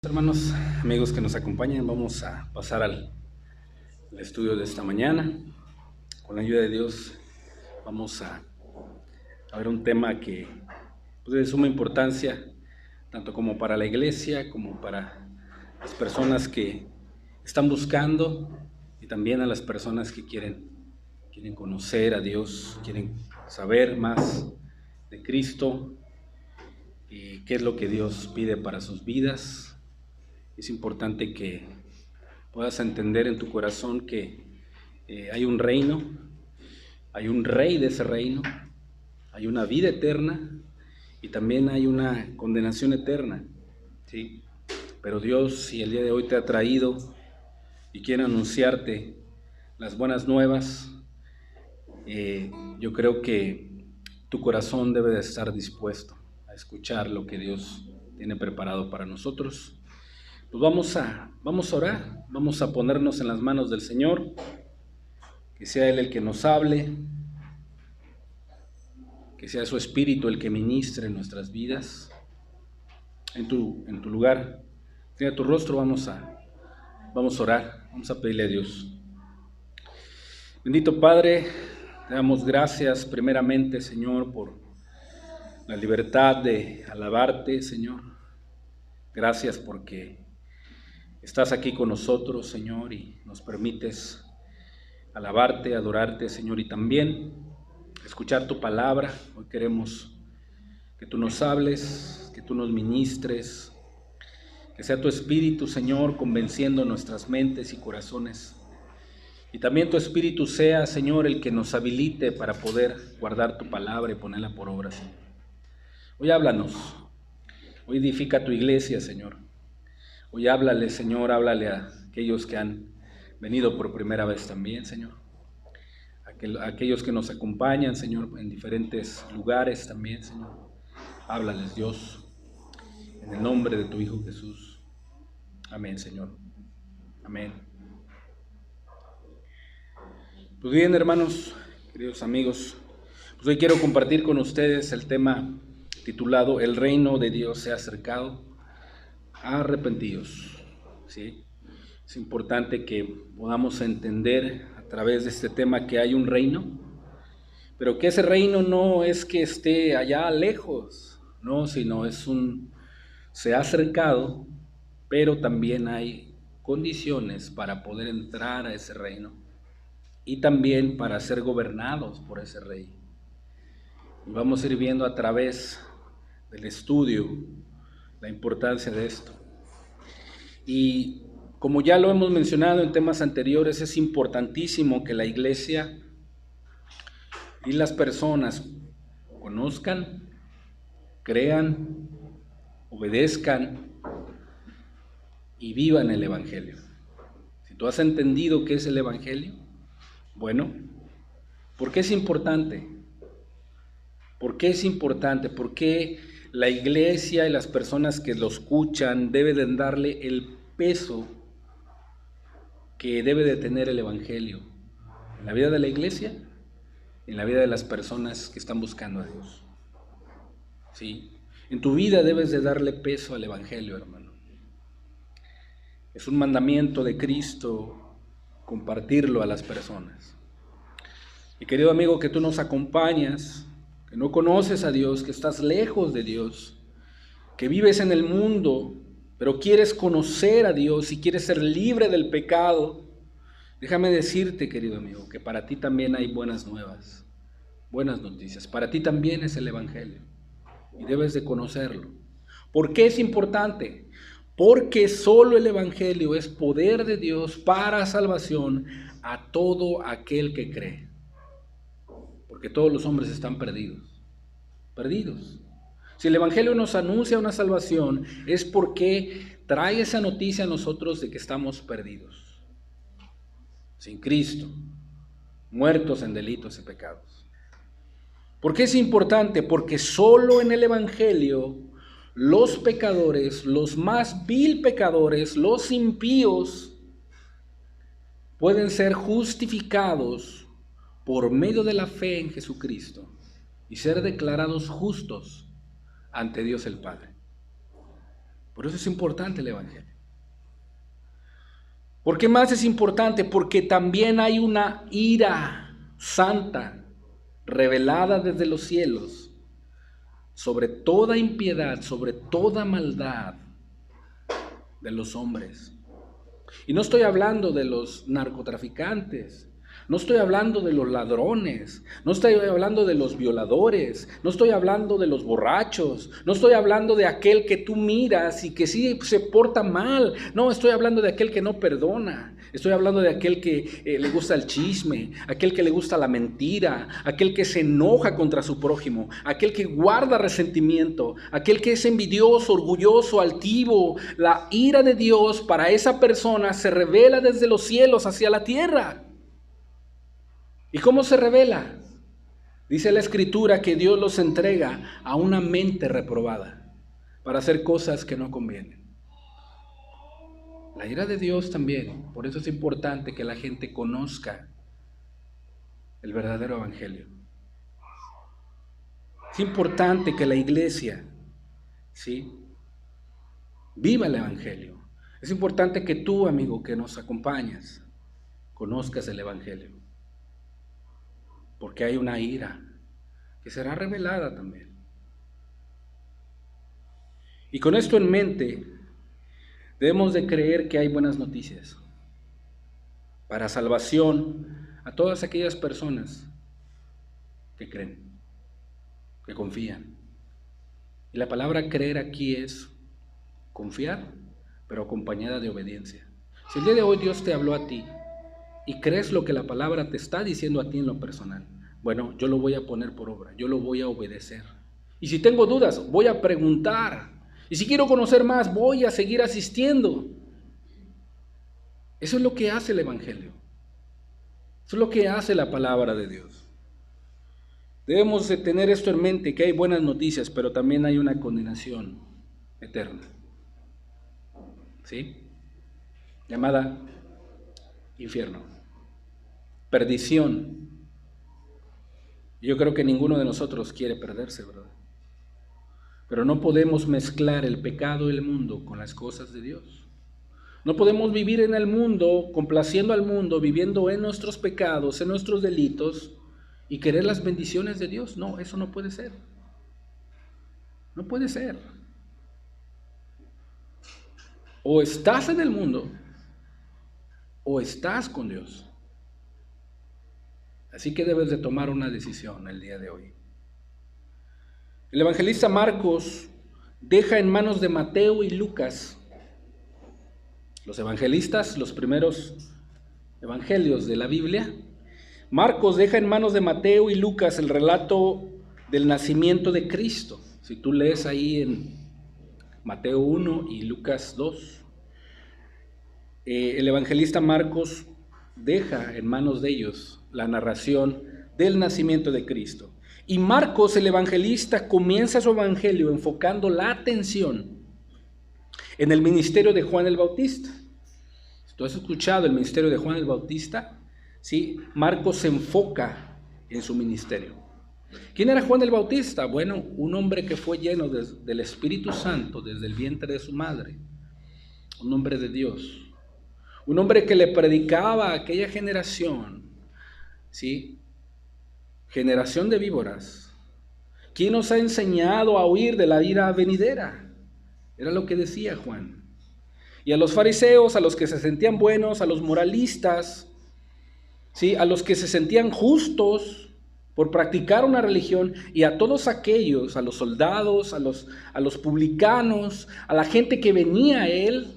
Hermanos, amigos que nos acompañan, vamos a pasar al estudio de esta mañana. Con la ayuda de Dios vamos a ver un tema que pues, es de suma importancia, tanto como para la iglesia, como para las personas que están buscando y también a las personas que quieren conocer a Dios, quieren saber más de Cristo y qué es lo que Dios pide para sus vidas. Es importante que puedas entender en tu corazón que hay un reino, hay un rey de ese reino, hay una vida eterna y también hay una condenación eterna, ¿sí? Pero Dios, si el día de hoy te ha traído y quiere anunciarte las buenas nuevas, yo creo que tu corazón debe de estar dispuesto a escuchar lo que Dios tiene preparado para nosotros. Pues vamos a orar, vamos a ponernos en las manos del Señor, que sea Él el que nos hable, que sea su Espíritu el que ministre en nuestras vidas. En tu lugar, tenga tu rostro, vamos a orar, vamos a pedirle a Dios. Bendito Padre, te damos gracias primeramente, Señor, por la libertad de alabarte, Señor. Gracias porque estás aquí con nosotros, Señor, y nos permites alabarte, adorarte, Señor, y también escuchar tu palabra. Hoy queremos que tú nos hables, que tú nos ministres, que sea tu Espíritu, Señor, convenciendo nuestras mentes y corazones. Y también tu Espíritu sea, Señor, el que nos habilite para poder guardar tu palabra y ponerla por obra, Señor. Hoy háblanos, hoy edifica tu iglesia, Señor. Hoy háblale, Señor, háblale a aquellos que han venido por primera vez también, Señor. Aquellos que nos acompañan, Señor, en diferentes lugares también, Señor. Háblales, Dios, en el nombre de tu Hijo Jesús. Amén, Señor. Amén. Pues bien, hermanos, queridos amigos, pues hoy quiero compartir con ustedes el tema titulado El reino de Dios se ha acercado, arrepentidos, ¿sí? Es importante que podamos entender a través de este tema que hay un reino, pero que ese reino no es que esté allá lejos, no, sino se ha acercado, pero también hay condiciones para poder entrar a ese reino y también para ser gobernados por ese rey. Y vamos a ir viendo a través del estudio la importancia de esto. Y como ya lo hemos mencionado en temas anteriores, es importantísimo que la iglesia y las personas conozcan, crean, obedezcan y vivan el Evangelio. Si tú has entendido qué es el Evangelio, bueno, ¿por qué es importante? ¿Por qué es importante? ¿Por qué la iglesia y las personas que lo escuchan deben darle el peso que debe de tener el Evangelio en la vida de la iglesia, en la vida de las personas que están buscando a Dios? ¿Sí? En tu vida debes de darle peso al Evangelio, hermano. Es un mandamiento de Cristo compartirlo a las personas. Y querido amigo, que tú nos acompañas, que no conoces a Dios, que estás lejos de Dios, que vives en el mundo, pero quieres conocer a Dios y quieres ser libre del pecado, déjame decirte, querido amigo, que para ti también hay buenas nuevas, buenas noticias. Para ti también es el Evangelio y debes de conocerlo. ¿Por qué es importante? Porque solo el Evangelio es poder de Dios para salvación a todo aquel que cree. Porque todos los hombres están perdidos. Si el Evangelio nos anuncia una salvación, es porque trae esa noticia a nosotros de que estamos perdidos, sin Cristo, muertos en delitos y pecados. ¿Por qué es importante? Porque solo en el Evangelio los pecadores, los más vil pecadores, los impíos, pueden ser justificados por medio de la fe en Jesucristo y ser declarados justos ante Dios el Padre. Por eso es importante el Evangelio. ¿Por qué más es importante? Porque también hay una ira santa revelada desde los cielos sobre toda impiedad, sobre toda maldad de los hombres. Y no estoy hablando de los narcotraficantes, no estoy hablando de los ladrones, no estoy hablando de los violadores, no estoy hablando de los borrachos, no estoy hablando de aquel que tú miras y que sí se porta mal, no, estoy hablando de aquel que no perdona, estoy hablando de aquel que le gusta el chisme, aquel que le gusta la mentira, aquel que se enoja contra su prójimo, aquel que guarda resentimiento, aquel que es envidioso, orgulloso, altivo. La ira de Dios para esa persona se revela desde los cielos hacia la tierra. ¿Y cómo se revela? Dice la Escritura que Dios los entrega a una mente reprobada para hacer cosas que no convienen. La ira de Dios también, por eso es importante que la gente conozca el verdadero evangelio. Es importante que la iglesia, ¿sí?, viva el evangelio. Es importante que tú, amigo, que nos acompañas, conozcas el evangelio. Porque hay una ira que será revelada también. Y con esto en mente, debemos de creer que hay buenas noticias para salvación a todas aquellas personas que creen, que confían. Y la palabra creer aquí es confiar, pero acompañada de obediencia. Si el día de hoy Dios te habló a ti y crees lo que la palabra te está diciendo a ti en lo personal, bueno, yo lo voy a poner por obra, yo lo voy a obedecer. Y si tengo dudas, voy a preguntar. Y si quiero conocer más, voy a seguir asistiendo. Eso es lo que hace el evangelio. Eso es lo que hace la palabra de Dios. Debemos de tener esto en mente, que hay buenas noticias, pero también hay una condenación eterna, ¿sí?, llamada infierno, perdición. Yo creo que ninguno de nosotros quiere perderse, ¿verdad? Pero no podemos mezclar el pecado y el mundo con las cosas de Dios. No podemos vivir en el mundo, complaciendo al mundo, viviendo en nuestros pecados, en nuestros delitos, y querer las bendiciones de Dios. No, eso no puede ser. No puede ser. O estás en el mundo, o estás con Dios. Así que debes de tomar una decisión el día de hoy. El evangelista Marcos deja en manos de Mateo y Lucas, los evangelistas, los primeros evangelios de la Biblia. Marcos deja en manos de Mateo y Lucas el relato del nacimiento de Cristo. Si tú lees ahí en Mateo 1 y Lucas 2, el evangelista Marcos deja en manos de ellos la narración del nacimiento de Cristo. Y Marcos, el evangelista, comienza su evangelio enfocando la atención en el ministerio de Juan el Bautista. Si tú has escuchado el ministerio de Juan el Bautista, ¿sí?, Marcos se enfoca en su ministerio. ¿Quién era Juan el Bautista? Bueno, un hombre que fue lleno del Espíritu Santo desde el vientre de su madre, un hombre de Dios, un hombre que le predicaba a aquella generación, ¿sí?, generación de víboras. ¿Quién nos ha enseñado a huir de la ira venidera? Era lo que decía Juan. Y a los fariseos, a los que se sentían buenos, a los moralistas, ¿sí?, a los que se sentían justos por practicar una religión, y a todos aquellos, a los soldados, a los publicanos, a la gente que venía a él,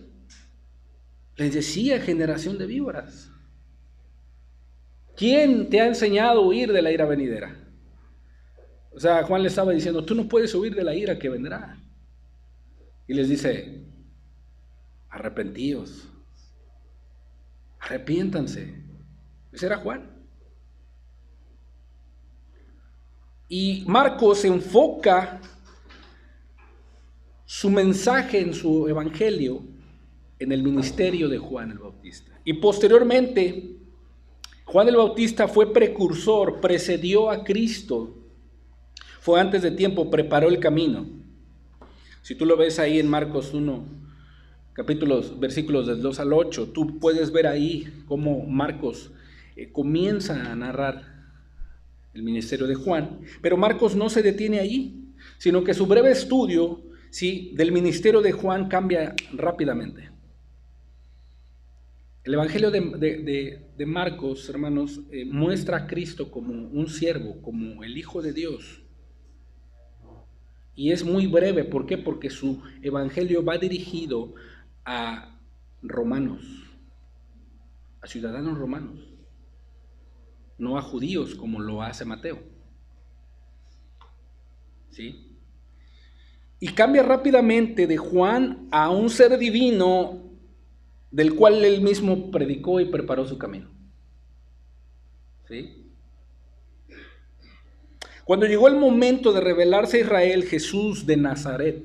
les decía generación de víboras. ¿Quién te ha enseñado a huir de la ira venidera? O sea, Juan le estaba diciendo, tú no puedes huir de la ira que vendrá. Y les dice, arrepentíos, arrepiéntanse. Ese era Juan. Y Marcos enfoca su mensaje en su evangelio en el ministerio de Juan el Bautista. Y posteriormente, Juan el Bautista fue precursor, precedió a Cristo, fue antes de tiempo, preparó el camino. Si tú lo ves ahí en Marcos 1, versículos del 2 al 8, tú puedes ver ahí cómo Marcos comienza a narrar el ministerio de Juan, pero Marcos no se detiene allí, sino que su breve estudio, ¿sí?, del ministerio de Juan cambia rápidamente. El Evangelio de Marcos, hermanos, muestra a Cristo como un siervo, como el Hijo de Dios. Y es muy breve, ¿por qué? Porque su Evangelio va dirigido a romanos, a ciudadanos romanos, no a judíos como lo hace Mateo. ¿Sí? Y cambia rápidamente de Juan a un ser divino del cual él mismo predicó y preparó su camino. ¿Sí? Cuando llegó el momento de revelarse a Israel, Jesús de Nazaret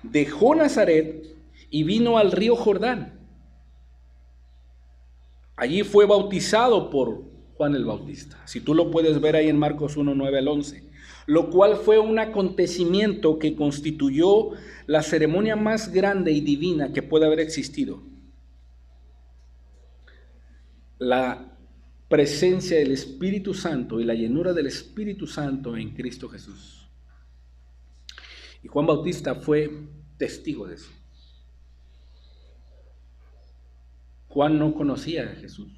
dejó Nazaret y vino al río Jordán. Allí fue bautizado por Juan el Bautista. Si tú lo puedes ver ahí en Marcos 1, 9 al 11. Lo cual fue un acontecimiento que constituyó la ceremonia más grande y divina que puede haber existido. La presencia del Espíritu Santo y la llenura del Espíritu Santo en Cristo Jesús. Y Juan Bautista fue testigo de eso. Juan no conocía a Jesús,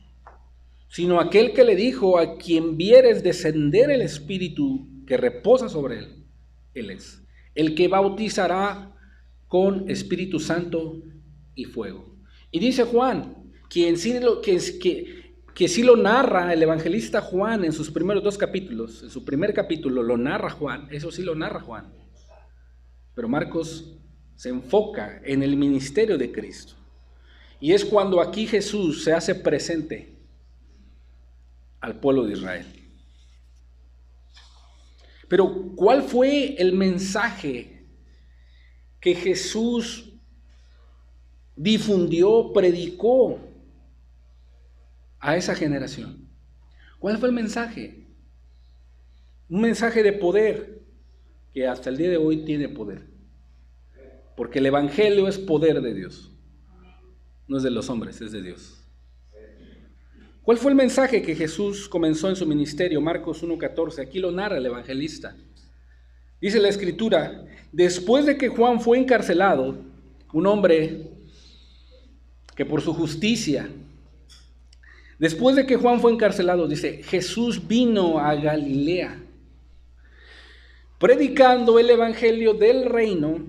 sino aquel que le dijo: a quien vieres descender el Espíritu que reposa sobre él, él es el que bautizará con Espíritu Santo y fuego. Y dice Juan, que sí lo narra el evangelista Juan en sus primeros 2 capítulos. En su primer capítulo lo narra Juan, eso sí lo narra Juan. Pero Marcos se enfoca en el ministerio de Cristo. Y es cuando aquí Jesús se hace presente al pueblo de Israel. Pero ¿cuál fue el mensaje que Jesús difundió, predicó a esa generación? ¿Cuál fue el mensaje? Un mensaje de poder que hasta el día de hoy tiene poder. Porque el evangelio es poder de Dios. No es de los hombres, es de Dios. ¿Cuál fue el mensaje que Jesús comenzó en su ministerio? Marcos 1:14, aquí lo narra el evangelista. Dice la Escritura: después de que Juan fue encarcelado, un hombre que por su justicia, después de que Juan fue encarcelado, dice, Jesús vino a Galilea, predicando el evangelio del reino,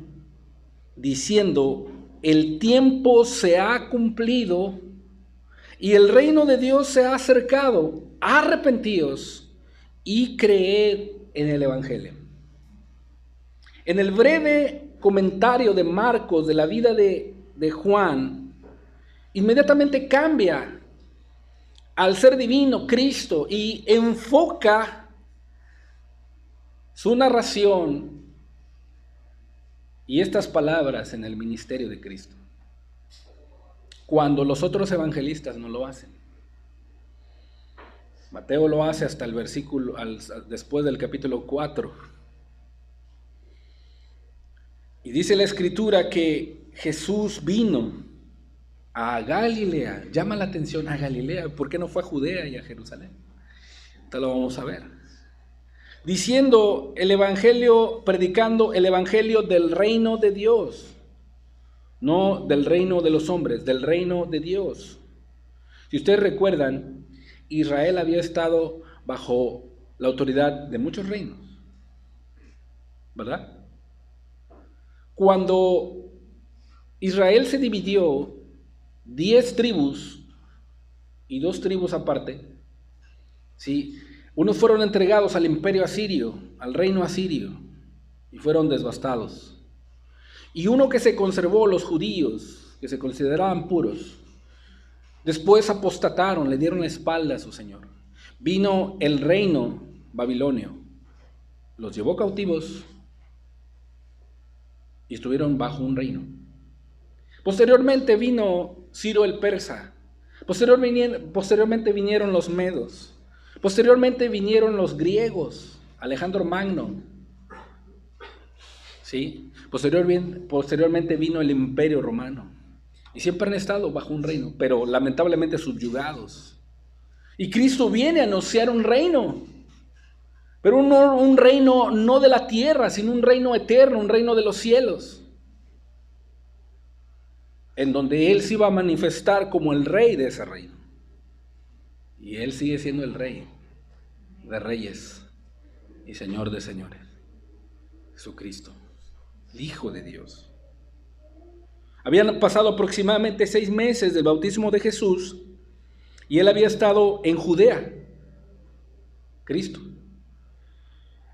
diciendo: el tiempo se ha cumplido y el reino de Dios se ha acercado. Arrepentíos y creed en el evangelio. En el breve comentario de Marcos de la vida de Juan, inmediatamente cambia al ser divino, Cristo, y enfoca su narración y estas palabras en el ministerio de Cristo, cuando los otros evangelistas no lo hacen. Mateo lo hace hasta el versículo, después del capítulo 4. Y dice la Escritura que Jesús vino a Galilea. Llama la atención a Galilea. ¿Por qué no fue a Judea y a Jerusalén? Esto lo vamos a ver. Diciendo el evangelio, predicando el evangelio del reino de Dios. No del reino de los hombres, del reino de Dios. Si ustedes recuerdan, Israel había estado bajo la autoridad de muchos reinos, ¿verdad? Cuando Israel se dividió, 10 tribus y 2 tribus aparte, ¿sí? Unos fueron entregados al imperio asirio, al reino asirio, y fueron devastados. Y uno que se conservó, los judíos, que se consideraban puros, después apostataron, le dieron la espalda a su Señor. Vino el reino babilonio, los llevó cautivos y estuvieron bajo un reino. Posteriormente vino Ciro el persa, posteriormente vinieron los medos, posteriormente vinieron los griegos, Alejandro Magno, ¿sí? Posteriormente vino el Imperio Romano. Y siempre han estado bajo un reino, pero lamentablemente subyugados. Y Cristo viene a anunciar un reino, pero un reino no de la tierra, sino un reino eterno, un reino de los cielos, en donde Él se iba a manifestar como el rey de ese reino. Y Él sigue siendo el rey de reyes y Señor de señores, Jesucristo, el Hijo de Dios. Habían pasado aproximadamente 6 meses del bautismo de Jesús y Él había estado en Judea, Cristo.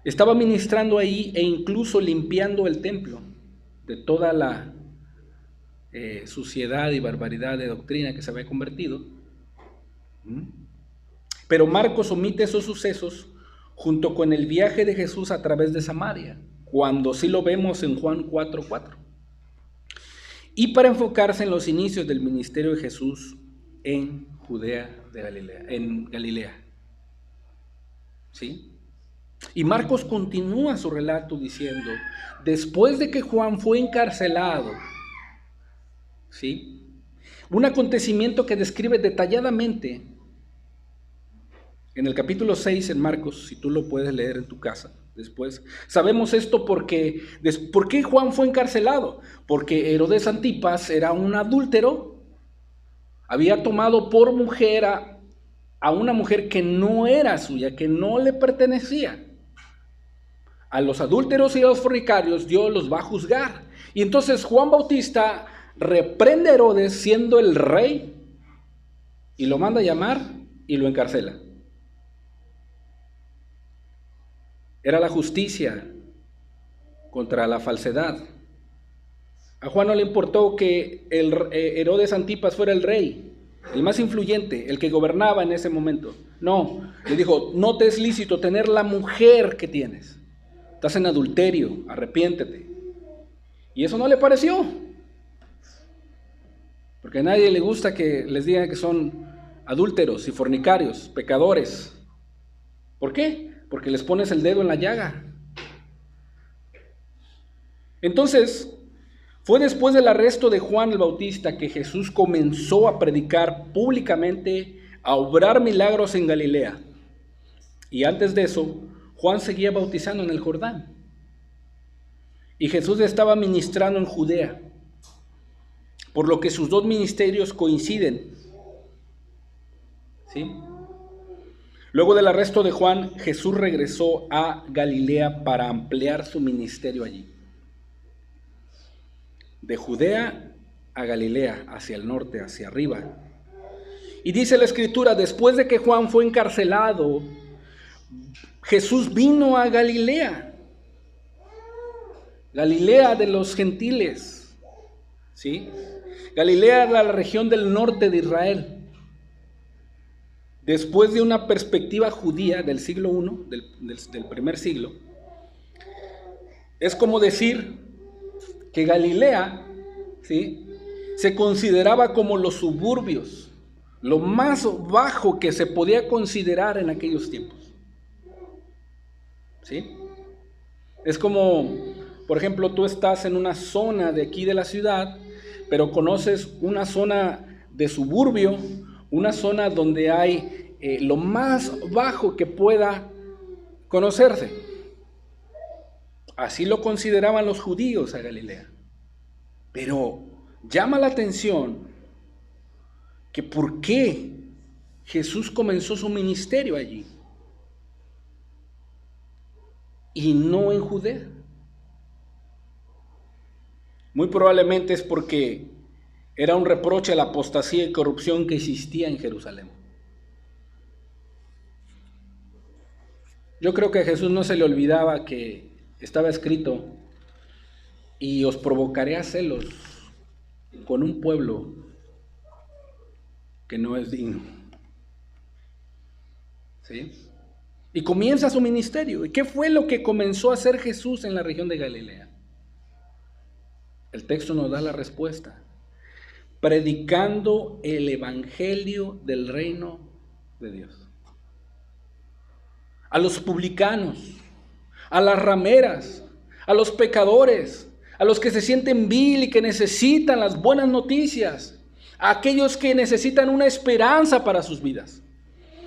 Estaba ministrando ahí e incluso limpiando el templo de toda la suciedad y barbaridad de doctrina que se había convertido. Pero Marcos omite esos sucesos junto con el viaje de Jesús a través de Samaria, cuando sí lo vemos en Juan 4:4. Y para enfocarse en los inicios del ministerio de Jesús en Judea de Galilea, en Galilea. ¿Sí? Y Marcos continúa su relato diciendo, después de que Juan fue encarcelado, ¿sí? Un acontecimiento que describe detalladamente en el capítulo 6 en Marcos, si tú lo puedes leer en tu casa después. Sabemos esto porque, ¿por qué Juan fue encarcelado? Porque Herodes Antipas era un adúltero, había tomado por mujer a una mujer que no era suya, que no le pertenecía. A los adúlteros y a los fornicarios Dios los va a juzgar. Y entonces Juan Bautista reprende a Herodes siendo el rey y lo manda a llamar y lo encarcela. Era la justicia contra la falsedad. A Juan no le importó que Herodes Antipas fuera el rey, el más influyente, el que gobernaba en ese momento. No, le dijo, no te es lícito tener la mujer que tienes. Estás en adulterio, arrepiéntete. Y eso no le pareció. Porque a nadie le gusta que les digan que son adúlteros y fornicarios, pecadores. ¿Por qué? Porque les pones el dedo en la llaga. Entonces, fue después del arresto de Juan el Bautista que Jesús comenzó a predicar públicamente, a obrar milagros en Galilea. Y antes de eso, Juan seguía bautizando en el Jordán. Y Jesús estaba ministrando en Judea, por lo que sus dos ministerios coinciden. ¿Sí? Luego del arresto de Juan, Jesús regresó a Galilea para ampliar su ministerio allí. De Judea a Galilea, hacia el norte, hacia arriba. Y dice la Escritura, después de que Juan fue encarcelado, Jesús vino a Galilea. Galilea de los gentiles. ¿Sí? Galilea era la región del norte de Israel. Después de una perspectiva judía del siglo I, del primer siglo, es como decir que Galilea, ¿sí?, se consideraba como los suburbios, lo más bajo que se podía considerar en aquellos tiempos. ¿Sí? Es como, por ejemplo, tú estás en una zona de aquí de la ciudad, pero conoces una zona de suburbio, una zona donde hay lo más bajo que pueda conocerse. Así lo consideraban los judíos a Galilea. Pero llama la atención que por qué Jesús comenzó su ministerio allí y no en Judea. Muy probablemente es porque era un reproche a la apostasía y corrupción que existía en Jerusalén. Yo creo que a Jesús no se le olvidaba que estaba escrito, y os provocaré a celos con un pueblo que no es digno. ¿Sí? Y comienza su ministerio. ¿Y qué fue lo que comenzó a hacer Jesús en la región de Galilea? El texto nos da la respuesta. Predicando el evangelio del reino de Dios. A los publicanos, a las rameras, a los pecadores, a los que se sienten vil y que necesitan las buenas noticias, a aquellos que necesitan una esperanza para sus vidas,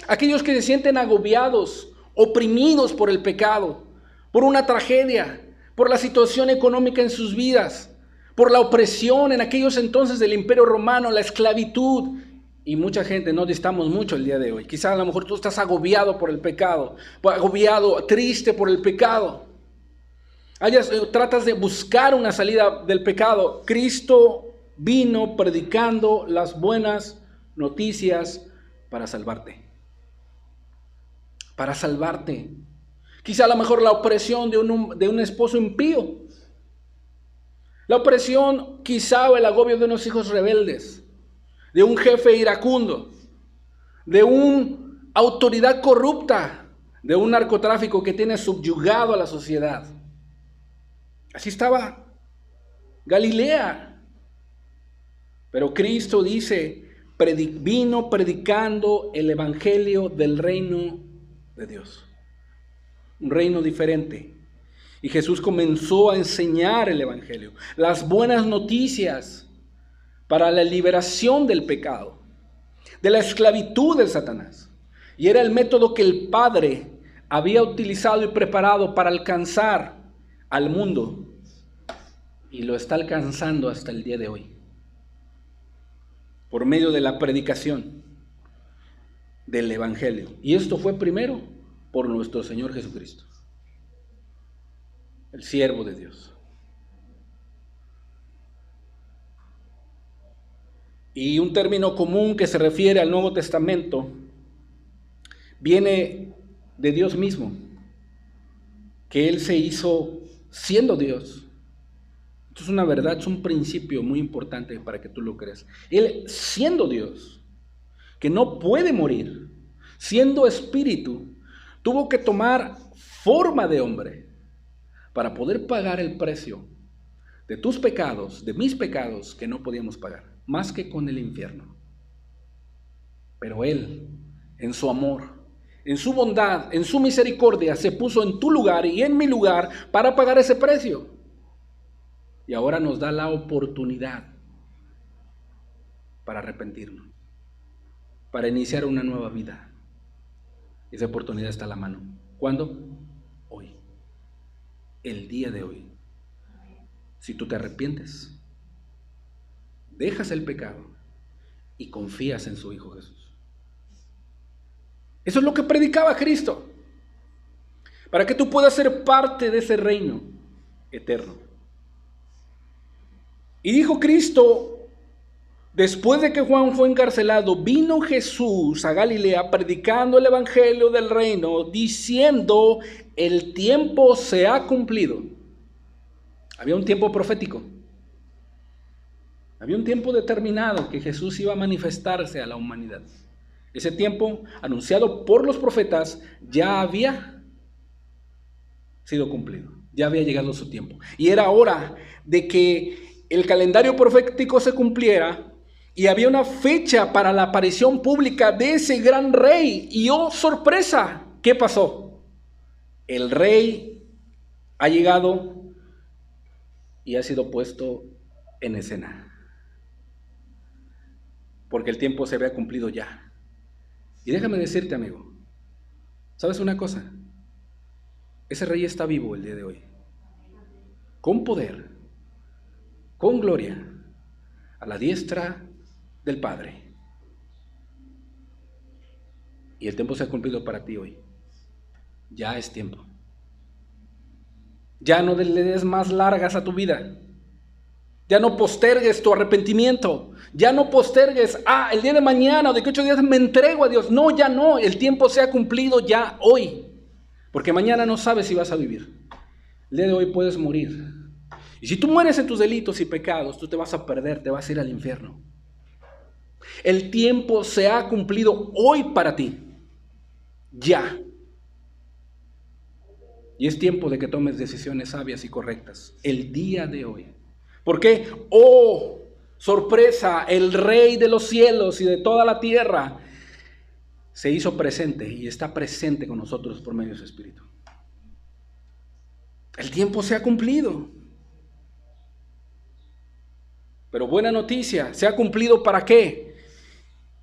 a aquellos que se sienten agobiados, oprimidos por el pecado, por una tragedia, por la situación económica en sus vidas, por la opresión en aquellos entonces del Imperio Romano, la esclavitud. Y mucha gente, no distamos mucho el día de hoy. Quizás a lo mejor tú estás agobiado por el pecado, agobiado, triste por el pecado. Tratas de buscar una salida del pecado. Cristo vino predicando las buenas noticias para salvarte. Para salvarte. Quizá a lo mejor la opresión de un esposo impío. La opresión quizá o el agobio de unos hijos rebeldes. De un jefe iracundo. De una autoridad corrupta. De un narcotráfico que tiene subyugado a la sociedad. Así estaba Galilea. Pero Cristo dice, vino predicando el evangelio del reino de Dios. Un reino diferente. Y Jesús comenzó a enseñar el evangelio, las buenas noticias para la liberación del pecado, de la esclavitud del Satanás. Y era el método que el Padre había utilizado y preparado para alcanzar al mundo, y lo está alcanzando hasta el día de hoy, por medio de la predicación del evangelio. Y esto fue primero por nuestro Señor Jesucristo, el siervo de Dios. Y un término común que se refiere al Nuevo Testamento viene de Dios mismo, que Él se hizo siendo Dios. Esto es una verdad, es un principio muy importante para que tú lo creas. Él, siendo Dios, que no puede morir, siendo espíritu, tuvo que tomar forma de hombre para poder pagar el precio de tus pecados, de mis pecados, que no podíamos pagar, más que con el infierno. Pero Él, en su amor, en su bondad, en su misericordia, se puso en tu lugar y en mi lugar para pagar ese precio. Y ahora nos da la oportunidad para arrepentirnos, para iniciar una nueva vida. Esa oportunidad está a la mano. ¿Cuándo? Hoy. El día de hoy. Si tú te arrepientes, dejas el pecado y confías en su Hijo Jesús. Eso es lo que predicaba Cristo, para que tú puedas ser parte de ese reino eterno. Y dijo Cristo, después de que Juan fue encarcelado, vino Jesús a Galilea predicando el evangelio del reino, diciendo, el tiempo se ha cumplido. Había un tiempo profético. Había un tiempo determinado que Jesús iba a manifestarse a la humanidad. Ese tiempo, anunciado por los profetas, ya había sido cumplido. Ya había llegado su tiempo. Y era hora de que el calendario profético se cumpliera y había una fecha para la aparición pública de ese gran rey. Y oh, sorpresa, ¿qué pasó? El rey ha llegado y ha sido puesto en escena. Porque el tiempo se había cumplido ya. Y déjame decirte, amigo, ¿sabes una cosa? Ese rey está vivo el día de hoy, con poder, con gloria, a la diestra del Padre. Y el tiempo se ha cumplido para ti hoy. Ya es tiempo. Ya no le des más largas a tu vida. Ya no postergues tu arrepentimiento. Ya no postergues, el día de mañana o de que 8 días me entrego a Dios. No, ya no. El tiempo se ha cumplido ya hoy. Porque mañana no sabes si vas a vivir. El día de hoy puedes morir. Y si tú mueres en tus delitos y pecados, tú te vas a perder, te vas a ir al infierno. El tiempo se ha cumplido hoy para ti. Ya. Y es tiempo de que tomes decisiones sabias y correctas. El día de hoy. ¿Por qué? Oh, sorpresa, el Rey de los cielos y de toda la tierra se hizo presente y está presente con nosotros por medio de su Espíritu. El tiempo se ha cumplido. Pero buena noticia, ¿se ha cumplido para qué?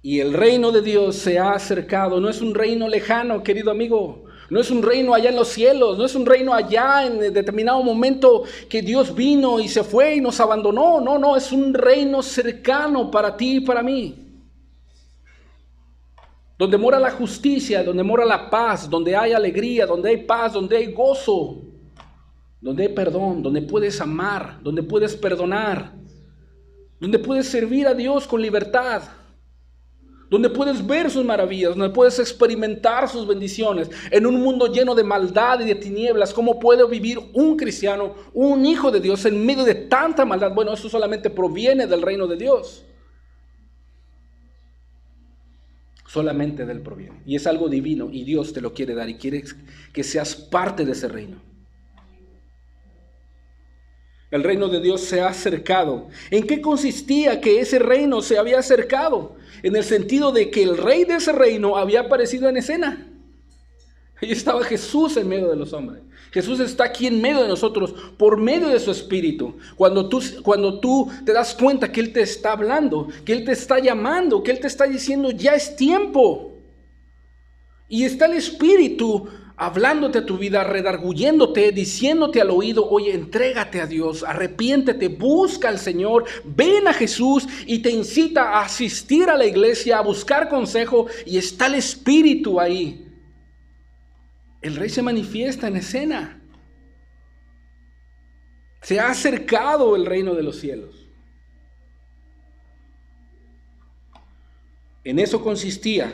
Y el reino de Dios se ha acercado. No es un reino lejano, querido amigo. No es un reino allá en los cielos. No es un reino allá en determinado momento que Dios vino y se fue y nos abandonó. No, no, es un reino cercano para ti y para mí. Donde mora la justicia, donde mora la paz, donde hay alegría, donde hay paz, donde hay gozo, donde hay perdón, donde puedes amar, donde puedes perdonar, donde puedes servir a Dios con libertad, donde puedes ver sus maravillas, donde puedes experimentar sus bendiciones. En un mundo lleno de maldad y de tinieblas, ¿cómo puede vivir un cristiano, un hijo de Dios en medio de tanta maldad? Bueno, eso solamente proviene del reino de Dios. Solamente de Él proviene. Y es algo divino y Dios te lo quiere dar y quiere que seas parte de ese reino. El reino de Dios se ha acercado. ¿En qué consistía que ese reino se había acercado? En el sentido de que el rey de ese reino había aparecido en escena. Ahí estaba Jesús en medio de los hombres. Jesús está aquí en medio de nosotros por medio de su Espíritu. Cuando tú te das cuenta que Él te está hablando, que Él te está llamando, que Él te está diciendo ya es tiempo. Y está el Espíritu hablándote a tu vida, redarguyéndote, diciéndote al oído, oye, entrégate a Dios, arrepiéntete, busca al Señor, ven a Jesús y te incita a asistir a la iglesia, a buscar consejo y está el Espíritu ahí. El Rey se manifiesta en escena. Se ha acercado el reino de los cielos. En eso consistía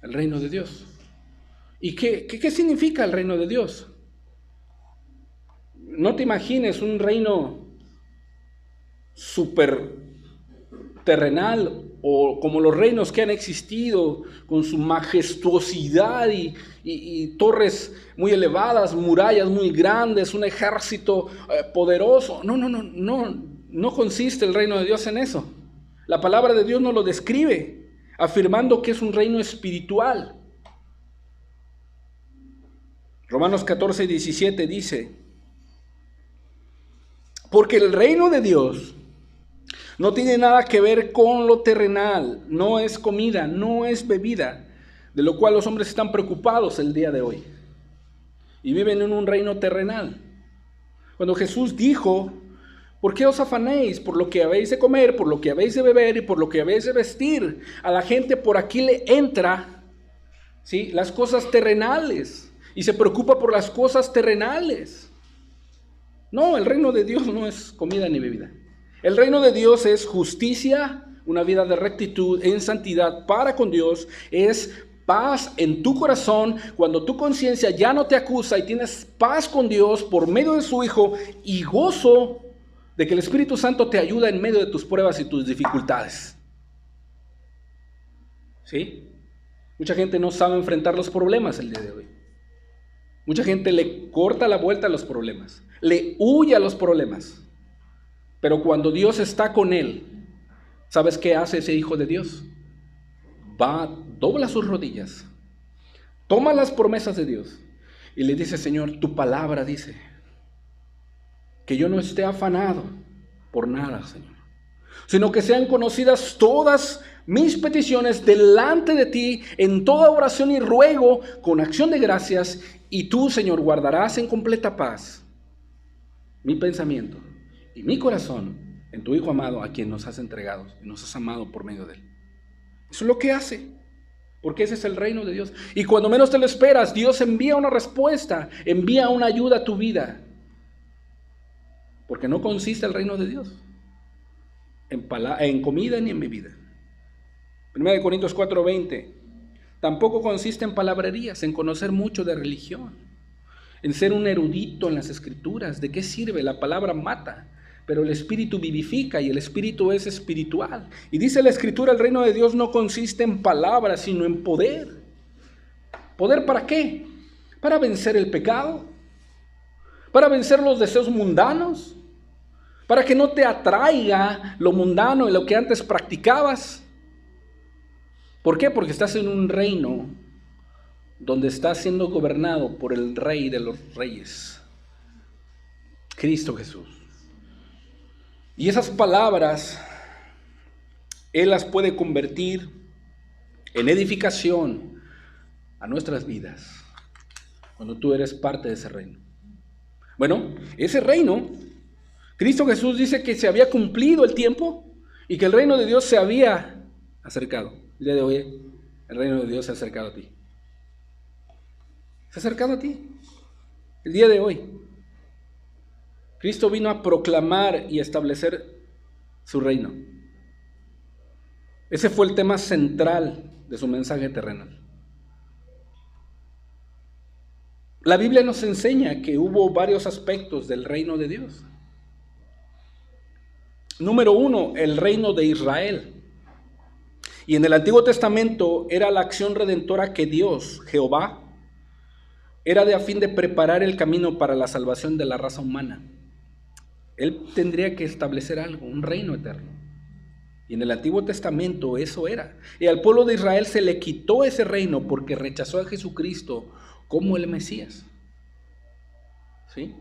el reino de Dios. ¿Y qué significa el reino de Dios? No te imagines un reino súper terrenal o como los reinos que han existido con su majestuosidad y torres muy elevadas, murallas muy grandes, un ejército poderoso. No consiste el reino de Dios en eso. La palabra de Dios nos lo describe, afirmando que es un reino espiritual. Romanos 14, 17 dice, porque el reino de Dios no tiene nada que ver con lo terrenal, no es comida, no es bebida, de lo cual los hombres están preocupados el día de hoy y viven en un reino terrenal. Cuando Jesús dijo, ¿por qué os afanéis por lo que habéis de comer, por lo que habéis de beber y por lo que habéis de vestir? A la gente por aquí le entra, ¿sí?, las cosas terrenales. Y se preocupa por las cosas terrenales. No, el reino de Dios no es comida ni bebida. El reino de Dios es justicia, una vida de rectitud, en santidad para con Dios. Es paz en tu corazón cuando tu conciencia ya no te acusa y tienes paz con Dios por medio de su Hijo y gozo de que el Espíritu Santo te ayuda en medio de tus pruebas y tus dificultades. ¿Sí? Mucha gente no sabe enfrentar los problemas el día de hoy. Mucha gente le corta la vuelta a los problemas, le huye a los problemas. Pero cuando Dios está con él, ¿sabes qué hace ese hijo de Dios? Va, dobla sus rodillas, toma las promesas de Dios y le dice, Señor, tu palabra dice que yo no esté afanado por nada, Señor, sino que sean conocidas todas mis peticiones delante de ti en toda oración y ruego con acción de gracias, y tú, Señor, guardarás en completa paz mi pensamiento y mi corazón en tu Hijo amado, a quien nos has entregado y nos has amado por medio de él. Eso es lo que hace, porque ese es el reino de Dios. Y cuando menos te lo esperas, Dios envía una respuesta, envía una ayuda a tu vida, porque no consiste el reino de Dios en comida ni en bebida. 1 Corintios 4:20, tampoco consiste en palabrerías, en conocer mucho de religión, en ser un erudito en las escrituras. ¿De qué sirve? La palabra mata, pero el Espíritu vivifica y el Espíritu es espiritual. Y dice la Escritura, el reino de Dios no consiste en palabras, sino en poder. ¿Poder para qué? Para vencer el pecado, para vencer los deseos mundanos, para que no te atraiga lo mundano y lo que antes practicabas. ¿Por qué? Porque estás en un reino donde estás siendo gobernado por el Rey de los Reyes, Cristo Jesús. Y esas palabras, Él las puede convertir en edificación a nuestras vidas, cuando tú eres parte de ese reino. Bueno, ese reino, Cristo Jesús dice que se había cumplido el tiempo y que el reino de Dios se había acercado. El día de hoy, el reino de Dios se ha acercado a ti. Se ha acercado a ti. El día de hoy, Cristo vino a proclamar y establecer su reino. Ese fue el tema central de su mensaje terrenal. La Biblia nos enseña que hubo varios aspectos del reino de Dios. Número 1, el reino de Israel. Y en el Antiguo Testamento era la acción redentora que Dios, Jehová, era de a fin de preparar el camino para la salvación de la raza humana. Él tendría que establecer algo, un reino eterno. Y en el Antiguo Testamento eso era. Y al pueblo de Israel se le quitó ese reino porque rechazó a Jesucristo como el Mesías. ¿Sí?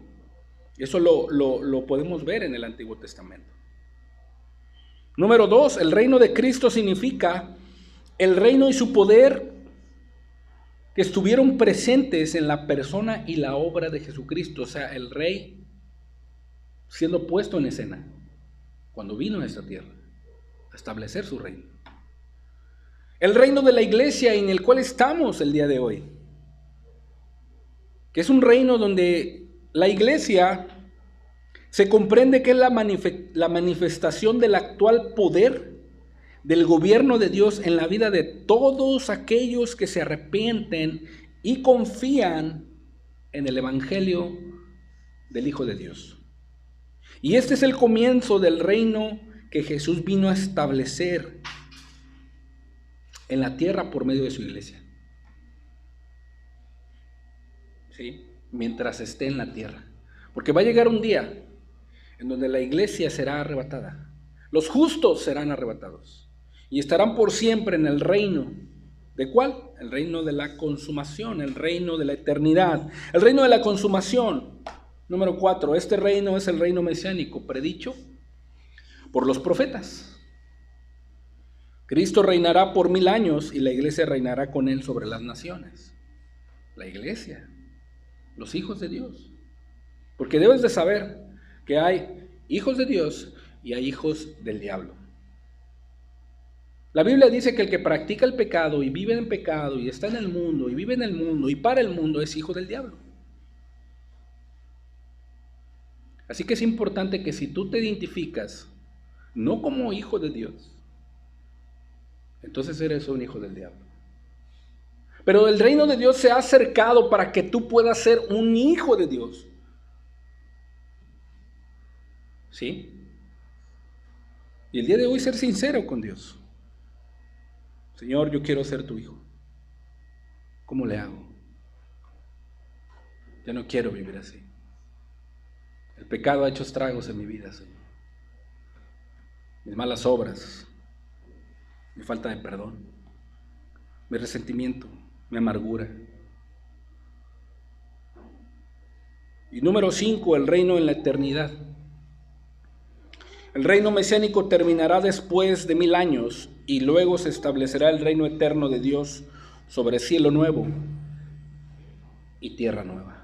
Eso lo podemos ver en el Antiguo Testamento. Número 2, el reino de Cristo significa el reino y su poder que estuvieron presentes en la persona y la obra de Jesucristo. O sea, el rey siendo puesto en escena cuando vino a esta tierra a establecer su reino. El reino de la iglesia en el cual estamos el día de hoy, que es un reino donde la iglesia se comprende que es la manifestación del actual poder del gobierno de Dios en la vida de todos aquellos que se arrepienten y confían en el evangelio del Hijo de Dios. Y este es el comienzo del reino que Jesús vino a establecer en la tierra por medio de su iglesia. ¿Sí? Mientras esté en la tierra. Porque va a llegar un día en donde la iglesia será arrebatada. Los justos serán arrebatados y estarán por siempre en el reino. ¿De cuál? El reino de la consumación, el reino de la eternidad, el reino de la consumación. Número 4, este reino es el reino mesiánico predicho por los profetas. Cristo reinará por 1000 años y la iglesia reinará con él sobre las naciones. La iglesia, los hijos de Dios. Porque debes de saber que hay hijos de Dios y hay hijos del diablo. La Biblia dice que el que practica el pecado y vive en pecado y está en el mundo y vive en el mundo y para el mundo es hijo del diablo. Así que es importante que si tú te identificas no como hijo de Dios, entonces eres un hijo del diablo. Pero el reino de Dios se ha acercado para que tú puedas ser un hijo de Dios. ¿Sí? Y el día de hoy ser sincero con Dios. Señor, yo quiero ser tu hijo. ¿Cómo le hago? Ya no quiero vivir así. El pecado ha hecho estragos en mi vida, Señor. Mis malas obras, mi falta de perdón, mi resentimiento, mi amargura. Y número 5, el reino en la eternidad. El reino mesiánico terminará después de 1000 años y luego se establecerá el reino eterno de Dios sobre cielo nuevo y tierra nueva.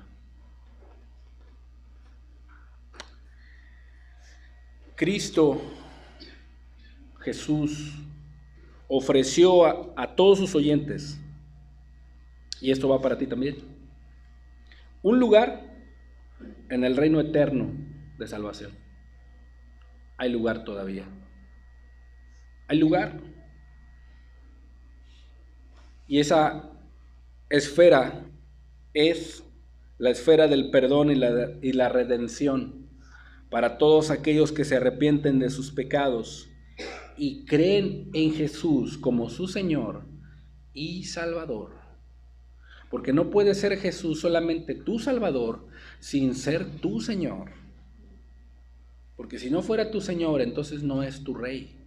Cristo Jesús ofreció a todos sus oyentes, y esto va para ti también, un lugar en el reino eterno de salvación. Hay lugar todavía. Hay lugar. Y esa esfera es la esfera del perdón y la redención para todos aquellos que se arrepienten de sus pecados y creen en Jesús como su Señor y Salvador. Porque no puede ser Jesús solamente tu Salvador sin ser tu Señor. Porque si no fuera tu Señor, entonces no es tu Rey.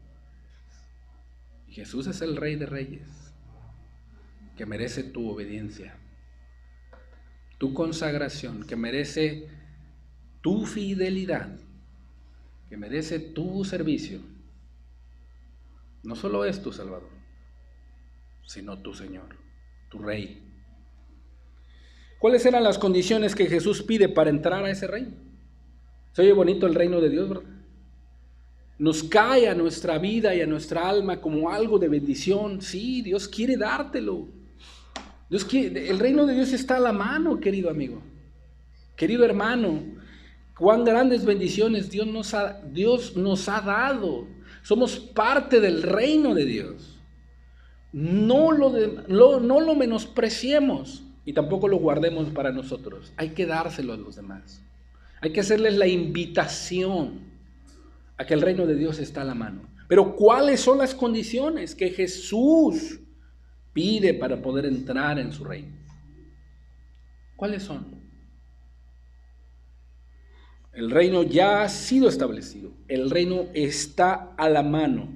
Y Jesús es el Rey de Reyes, que merece tu obediencia, tu consagración, que merece tu fidelidad, que merece tu servicio. No solo es tu Salvador, sino tu Señor, tu Rey. ¿Cuáles eran las condiciones que Jesús pide para entrar a ese reino? Se oye bonito el reino de Dios, ¿verdad? Nos cae a nuestra vida y a nuestra alma como algo de bendición. Sí, Dios quiere dártelo. El reino de Dios está a la mano, querido amigo, querido hermano. Cuán grandes bendiciones Dios nos ha dado. Somos parte del reino de Dios. No lo menospreciemos y tampoco lo guardemos para nosotros. Hay que dárselo a los demás. Hay que hacerles la invitación a que el reino de Dios está a la mano. Pero ¿cuáles son las condiciones que Jesús pide para poder entrar en su reino? ¿Cuáles son? El reino ya ha sido establecido. El reino está a la mano.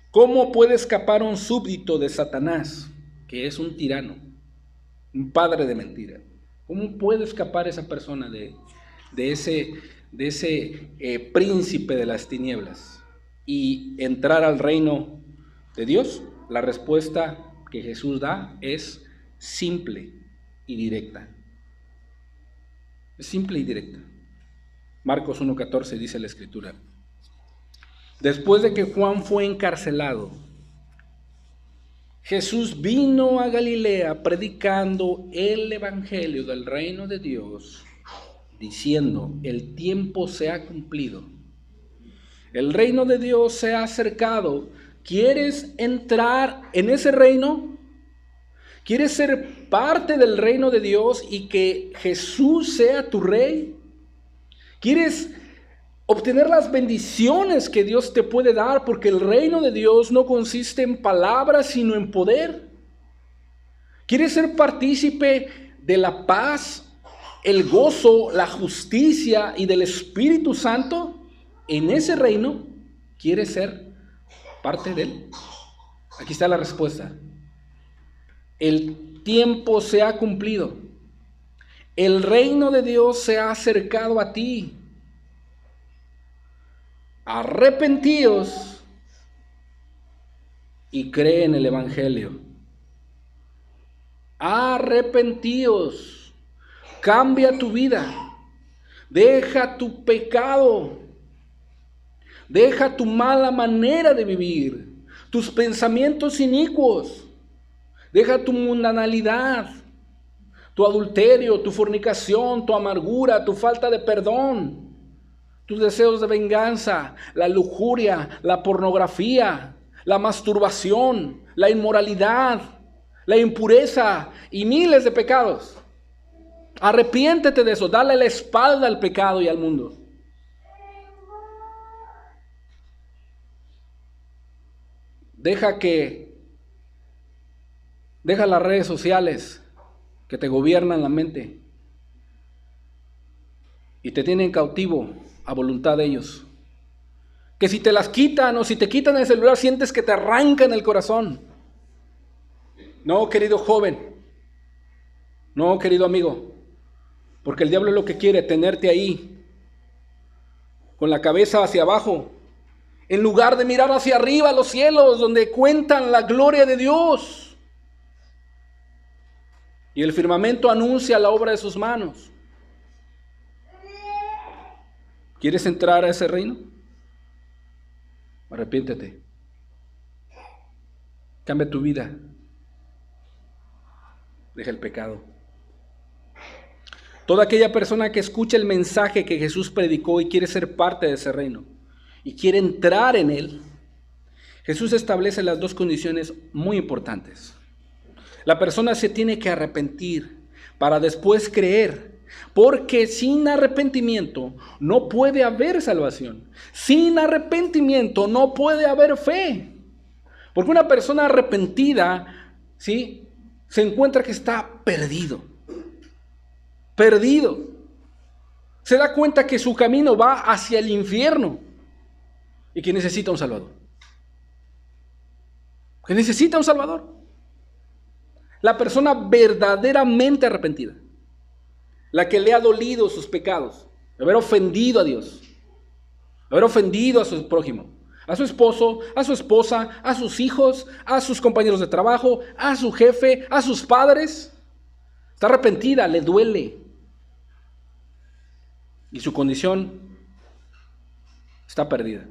¿Cómo puede escapar un súbdito de Satanás, que es un tirano, un padre de mentira? ¿Cómo puede escapar esa persona de ese príncipe de las tinieblas y entrar al reino de Dios? La respuesta que Jesús da es simple y directa. Es simple y directa. Marcos 1:14 dice la Escritura: después de que Juan fue encarcelado, Jesús vino a Galilea predicando el evangelio del reino de Dios, diciendo: el tiempo se ha cumplido, el reino de Dios se ha acercado. ¿Quieres entrar en ese reino? ¿Quieres ser parte del reino de Dios y que Jesús sea tu rey? ¿Quieres obtener las bendiciones que Dios te puede dar? Porque el reino de Dios no consiste en palabras, sino en poder. ¿Quieres ser partícipe de la paz, el gozo, la justicia y del Espíritu Santo en ese reino? ¿Quieres ser parte de él? Aquí está la respuesta. El tiempo se ha cumplido. El reino de Dios se ha acercado a ti. Arrepentíos y cree en el evangelio. Arrepentíos. Cambia tu vida. Deja tu pecado. Deja tu mala manera de vivir, tus pensamientos inicuos. Deja tu mundanalidad, tu adulterio, tu fornicación, tu amargura, tu falta de perdón, tus deseos de venganza, la lujuria, la pornografía, la masturbación, la inmoralidad, la impureza y miles de pecados. Arrepiéntete de eso, dale la espalda al pecado y al mundo. Deja las redes sociales que te gobiernan la mente y te tienen cautivo a voluntad de ellos. Que si te las quitan o si te quitan el celular sientes que te arrancan el corazón. No, querido joven, no, querido amigo, porque el diablo es lo que quiere, tenerte ahí, con la cabeza hacia abajo, en lugar de mirar hacia arriba a los cielos, donde cuentan la gloria de Dios. Y el firmamento anuncia la obra de sus manos. ¿Quieres entrar a ese reino? Arrepiéntete. Cambia tu vida. Deja el pecado. Toda aquella persona que escucha el mensaje que Jesús predicó y quiere ser parte de ese reino y quiere entrar en él, Jesús establece las dos condiciones muy importantes. La persona se tiene que arrepentir para después creer, porque sin arrepentimiento no puede haber salvación. Sin arrepentimiento no puede haber fe. Porque una persona arrepentida, ¿sí?, se encuentra que está perdido. Perdido. Se da cuenta que su camino va hacia el infierno y que necesita un Salvador. Que necesita un Salvador. La persona verdaderamente arrepentida la que le ha dolido sus pecados, haber ofendido a Dios, haber ofendido a su prójimo, a su esposo, a su esposa, a sus hijos, a sus compañeros de trabajo, a su jefe, a sus padres. Está arrepentida, le duele. Y su condición está perdida.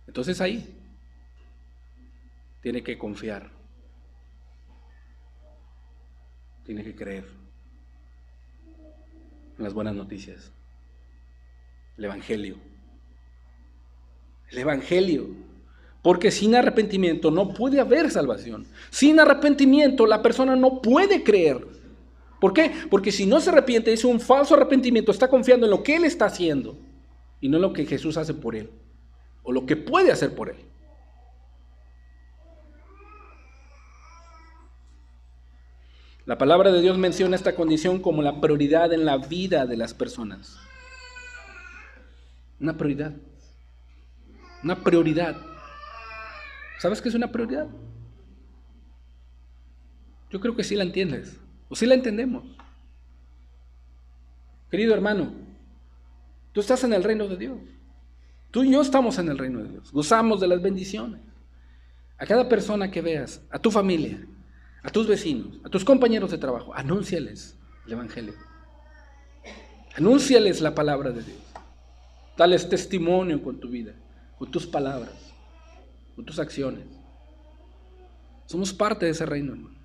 Entonces ahí tiene que confiar, tiene que creer en las buenas noticias, el Evangelio. El Evangelio. Porque sin arrepentimiento no puede haber salvación. Sin arrepentimiento la persona no puede creer. ¿Por qué? Porque si no se arrepiente, es un falso arrepentimiento, está confiando en lo que él está haciendo y no en lo que Jesús hace por él o lo que puede hacer por él. La palabra de Dios menciona esta condición como la prioridad en la vida de las personas. Una prioridad. Una prioridad. ¿Sabes qué es una prioridad? Yo creo que sí la entiendes, o sí la entendemos. Querido hermano, tú estás en el reino de Dios. Tú y yo estamos en el reino de Dios. Gozamos de las bendiciones. A cada persona que veas, a tu familia, a tus vecinos, a tus compañeros de trabajo, anúnciales el Evangelio. Anúnciales la palabra de Dios. Dales testimonio con tu vida, con tus palabras, con tus acciones. Somos parte de ese reino, hermano.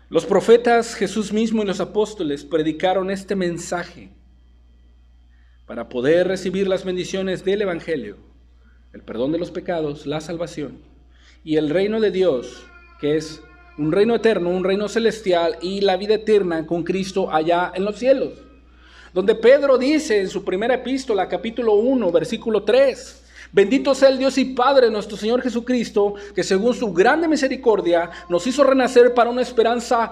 Los profetas, Jesús mismo y los apóstoles predicaron este mensaje para poder recibir las bendiciones del Evangelio, el perdón de los pecados, la salvación y el reino de Dios, que es un reino eterno, un reino celestial y la vida eterna con Cristo allá en los cielos. Donde Pedro dice en su primera epístola, capítulo 1, versículo 3, bendito sea el Dios y Padre nuestro Señor Jesucristo, que según su grande misericordia nos hizo renacer para una esperanza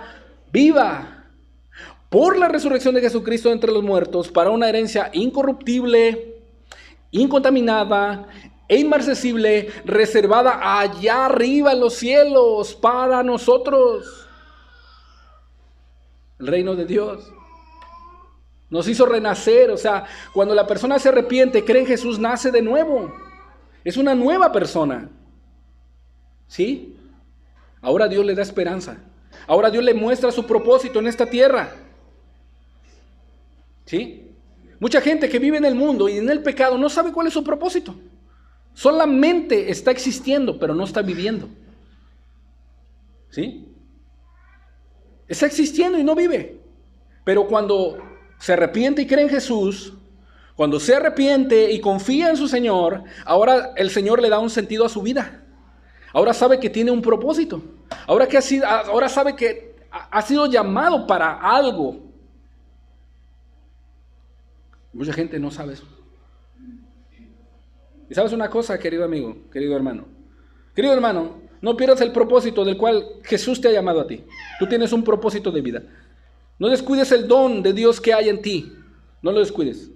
viva, por la resurrección de Jesucristo de entre los muertos, para una herencia incorruptible, incontaminada e inmarcesible, reservada allá arriba en los cielos para nosotros. El reino de Dios nos hizo renacer, o sea, cuando la persona se arrepiente, cree en Jesús, nace de nuevo. Es una nueva persona. ¿Sí? Ahora Dios le da esperanza. Ahora Dios le muestra su propósito en esta tierra. ¿Sí? Mucha gente que vive en el mundo y en el pecado no sabe cuál es su propósito. Solamente está existiendo, pero no está viviendo. ¿Sí? Está existiendo y no vive. Pero cuando se arrepiente y cree en Jesús, cuando se arrepiente y confía en su Señor, ahora el Señor le da un sentido a su vida. Ahora sabe que tiene un propósito. Ahora sabe que ha sido llamado para algo. Mucha gente no sabe eso. Y sabes una cosa, querido amigo, querido hermano. Querido hermano, no pierdas el propósito del cual Jesús te ha llamado a ti. Tú tienes un propósito de vida. No descuides el don de Dios que hay en ti. No lo descuides.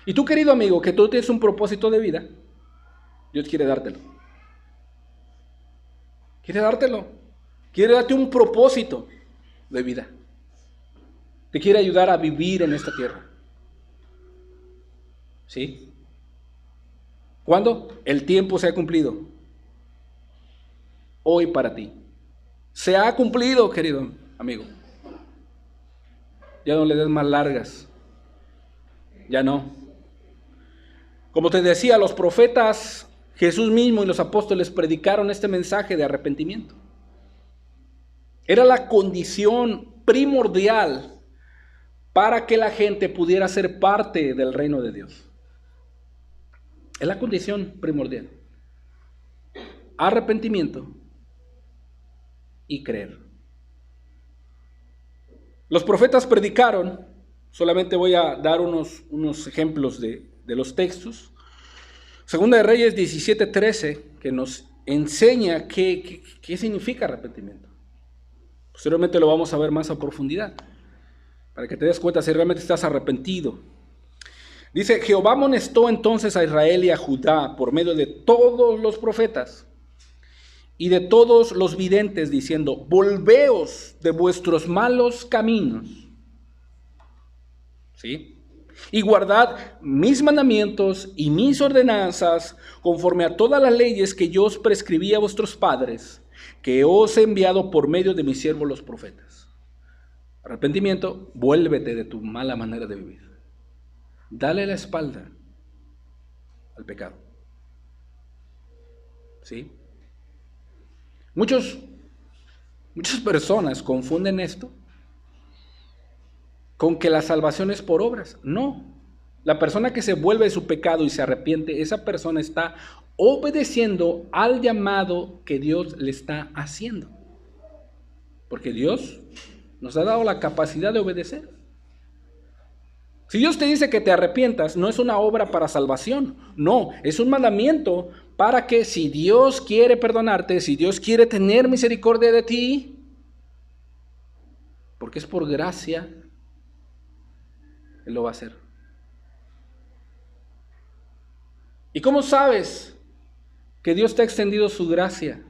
Y tú, querido amigo, que tú tienes un propósito de vida, Dios quiere dártelo. Quiere dártelo. Quiere darte un propósito de vida. Te quiere ayudar a vivir en esta tierra. ¿Sí? ¿Cuándo? El tiempo se ha cumplido. Hoy para ti. Se ha cumplido, querido amigo. Ya no le des más largas. Ya no. Como te decía, los profetas, Jesús mismo y los apóstoles predicaron este mensaje de arrepentimiento. Era la condición primordial para que la gente pudiera ser parte del reino de Dios. Es la condición primordial. Arrepentimiento y creer. Los profetas predicaron, solamente voy a dar unos ejemplos de los textos. Segunda de Reyes 17:13, que nos enseña qué significa arrepentimiento. Posteriormente lo vamos a ver más a profundidad, para que te des cuenta si realmente estás arrepentido. Dice, Jehová amonestó entonces a Israel y a Judá por medio de todos los profetas, y de todos los videntes, diciendo: volveos de vuestros malos caminos, ¿sí? Y guardad mis mandamientos y mis ordenanzas, conforme a todas las leyes que yo os prescribí a vuestros padres, que os he enviado por medio de mis siervos los profetas. Arrepentimiento: vuélvete de tu mala manera de vivir. Dale la espalda al pecado. ¿Sí? Muchas personas confunden esto con que la salvación es por obras. No. La persona que se vuelve de su pecado y se arrepiente, esa persona está obedeciendo al llamado que Dios le está haciendo. Porque Dios nos ha dado la capacidad de obedecer. Si Dios te dice que te arrepientas, no es una obra para salvación. No, es un mandamiento para que, si Dios quiere perdonarte, si Dios quiere tener misericordia de ti, porque es por gracia, Él lo va a hacer. ¿Y cómo sabes que Dios te ha extendido su gracia?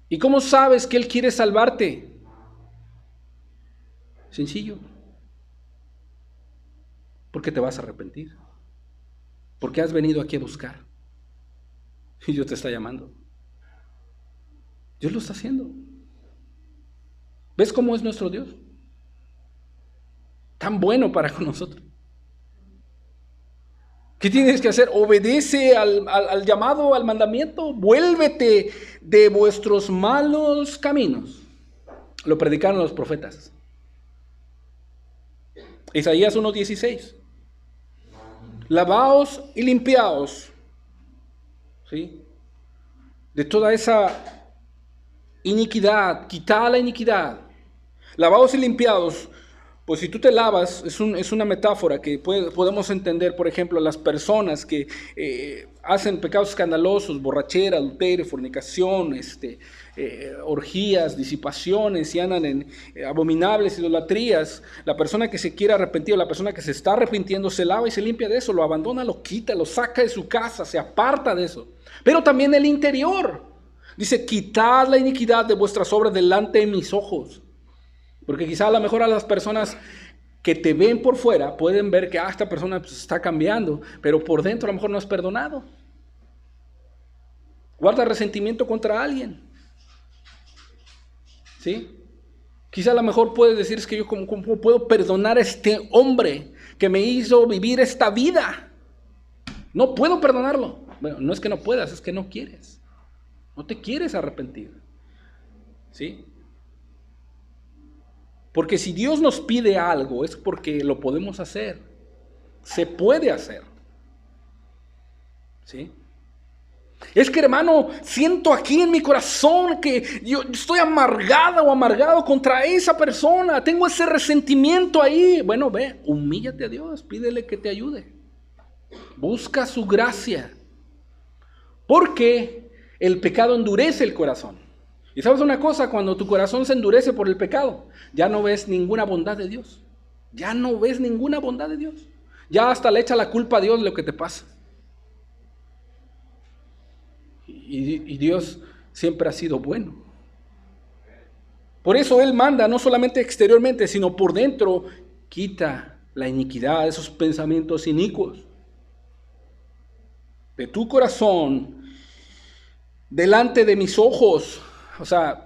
¿Y cómo sabes que Él quiere salvarte? Sencillo. Porque te vas a arrepentir. Porque has venido aquí a buscar. Y Dios te está llamando. Dios lo está haciendo. ¿Ves cómo es nuestro Dios? Tan bueno para con nosotros. ¿Qué tienes que hacer? Obedece al llamado, al mandamiento. Vuélvete de vuestros malos caminos. Lo predicaron los profetas. Isaías 1:16. Lavaos y limpiaos, ¿sí?, de toda esa iniquidad. Quitad la iniquidad. Lavaos y limpiaos. Pues si tú te lavas, es una metáfora que podemos entender, por ejemplo, las personas que hacen pecados escandalosos, borrachera, adulterio, fornicación, orgías, disipaciones, y andan en abominables idolatrías. La persona que se quiere arrepentir, o la persona que se está arrepintiendo, se lava y se limpia de eso, lo abandona, lo quita, lo saca de su casa, se aparta de eso. Pero también el interior. Dice: quitad la iniquidad de vuestras obras delante de mis ojos. Porque quizá a lo mejor a las personas que te ven por fuera pueden ver que esta persona pues está cambiando, pero por dentro a lo mejor no es perdonado. Guarda resentimiento contra alguien. ¿Sí? Quizá a lo mejor puedes decir: es que yo cómo puedo perdonar a este hombre que me hizo vivir esta vida. No puedo perdonarlo. Bueno, no es que no puedas, es que no quieres. No te quieres arrepentir. ¿Sí? Porque si Dios nos pide algo, es porque lo podemos hacer. Se puede hacer. ¿Sí? Es que, hermano, siento aquí en mi corazón que yo estoy amargada o amargado contra esa persona. Tengo ese resentimiento ahí. Bueno, ve, humíllate a Dios, pídele que te ayude. Busca su gracia. Porque el pecado endurece el corazón. Y sabes una cosa, cuando tu corazón se endurece por el pecado, ya no ves ninguna bondad de Dios. Ya no ves ninguna bondad de Dios. Ya hasta le echa la culpa a Dios de lo que te pasa. Y Dios siempre ha sido bueno. Por eso Él manda, no solamente exteriormente, sino por dentro, quita la iniquidad, esos pensamientos inicuos de tu corazón, delante de mis ojos. O sea,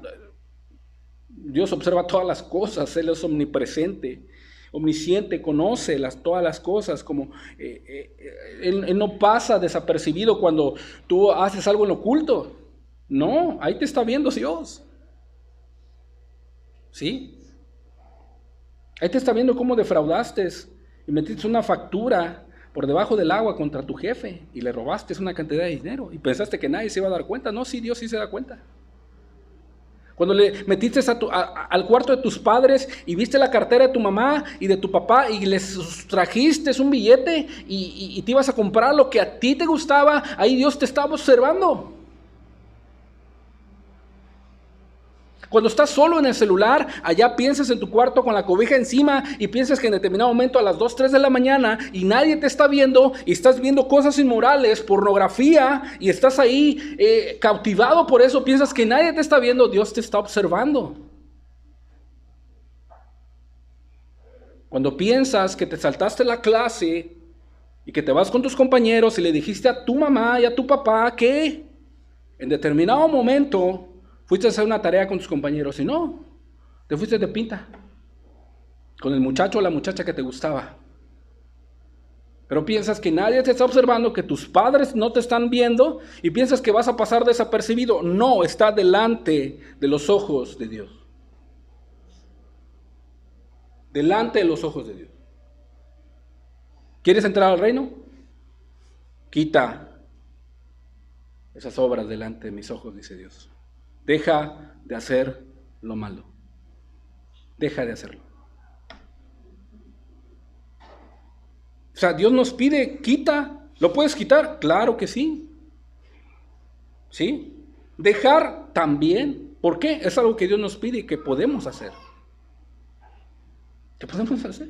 Dios observa todas las cosas, Él es omnipresente, omnisciente, conoce todas las cosas, como él no pasa desapercibido cuando tú haces algo en oculto. No, ahí te está viendo Dios. ¿Sí? Ahí te está viendo cómo defraudaste y metiste una factura por debajo del agua contra tu jefe y le robaste una cantidad de dinero y pensaste que nadie se iba a dar cuenta. No, sí, Dios sí se da cuenta. Cuando le metiste al cuarto de tus padres y viste la cartera de tu mamá y de tu papá y les trajiste un billete y te ibas a comprar lo que a ti te gustaba, ahí Dios te estaba observando. Cuando estás solo en el celular, allá piensas en tu cuarto con la cobija encima y piensas que en determinado momento a las 2, 3 de la mañana y nadie te está viendo y estás viendo cosas inmorales, pornografía y estás ahí cautivado por eso, piensas que nadie te está viendo, Dios te está observando. Cuando piensas que te saltaste la clase y que te vas con tus compañeros y le dijiste a tu mamá y a tu papá que en determinado momento fuiste a hacer una tarea con tus compañeros y no, te fuiste de pinta con el muchacho o la muchacha que te gustaba. Pero piensas que nadie te está observando, que tus padres no te están viendo y piensas que vas a pasar desapercibido. No, está delante de los ojos de Dios. Delante de los ojos de Dios. ¿Quieres entrar al reino? Quita esas obras delante de mis ojos, dice Dios. Deja de hacer lo malo. Deja de hacerlo. O sea, Dios nos pide, quita. ¿Lo puedes quitar? Claro que sí. ¿Sí? Dejar también. ¿Por qué? Es algo que Dios nos pide y que podemos hacer. ¿Qué podemos hacer?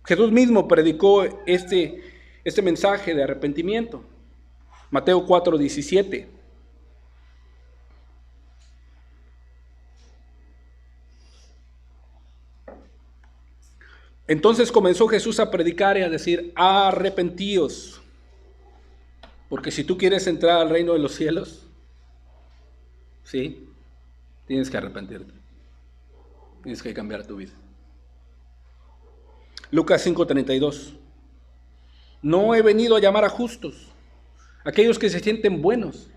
Jesús mismo predicó este mensaje de arrepentimiento. Mateo 4:17. Entonces comenzó Jesús a predicar y a decir, arrepentíos, porque si tú quieres entrar al reino de los cielos, sí, tienes que arrepentirte, tienes que cambiar tu vida. Lucas 5:32. No he venido a llamar a justos, aquellos que se sienten buenos,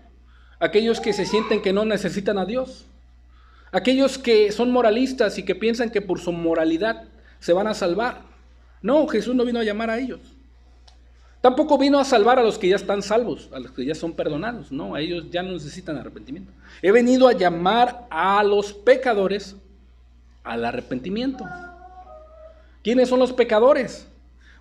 aquellos que se sienten que no necesitan a Dios, aquellos que son moralistas y que piensan que por su moralidad se van a salvar. No, Jesús no vino a llamar a ellos. Tampoco vino a salvar a los que ya están salvos, a los que ya son perdonados. No, a ellos ya no necesitan arrepentimiento. He venido a llamar a los pecadores al arrepentimiento. ¿Quiénes son los pecadores?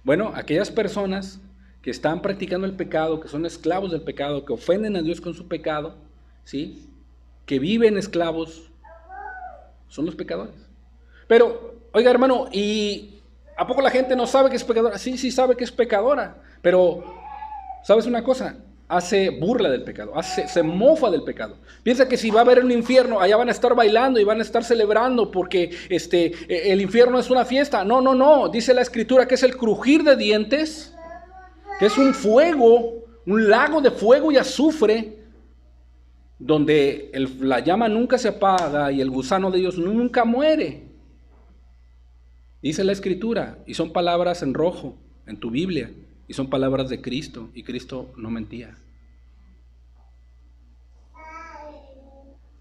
Bueno, aquellas personas que están practicando el pecado, que son esclavos del pecado, que ofenden a Dios con su pecado, ¿sí? Que viven esclavos, son los pecadores. Pero, oiga hermano, ¿y a poco la gente no sabe que es pecadora? Sí, sí sabe que es pecadora, pero ¿sabes una cosa? Hace burla del pecado, se mofa del pecado. Piensa que si va a haber un infierno, allá van a estar bailando y van a estar celebrando porque el infierno es una fiesta. No, no, no, dice la Escritura que es el crujir de dientes, que es un fuego, un lago de fuego y azufre, donde la llama nunca se apaga y el gusano de Dios nunca muere. Dice la Escritura, y son palabras en rojo en tu Biblia, y son palabras de Cristo, y Cristo no mentía.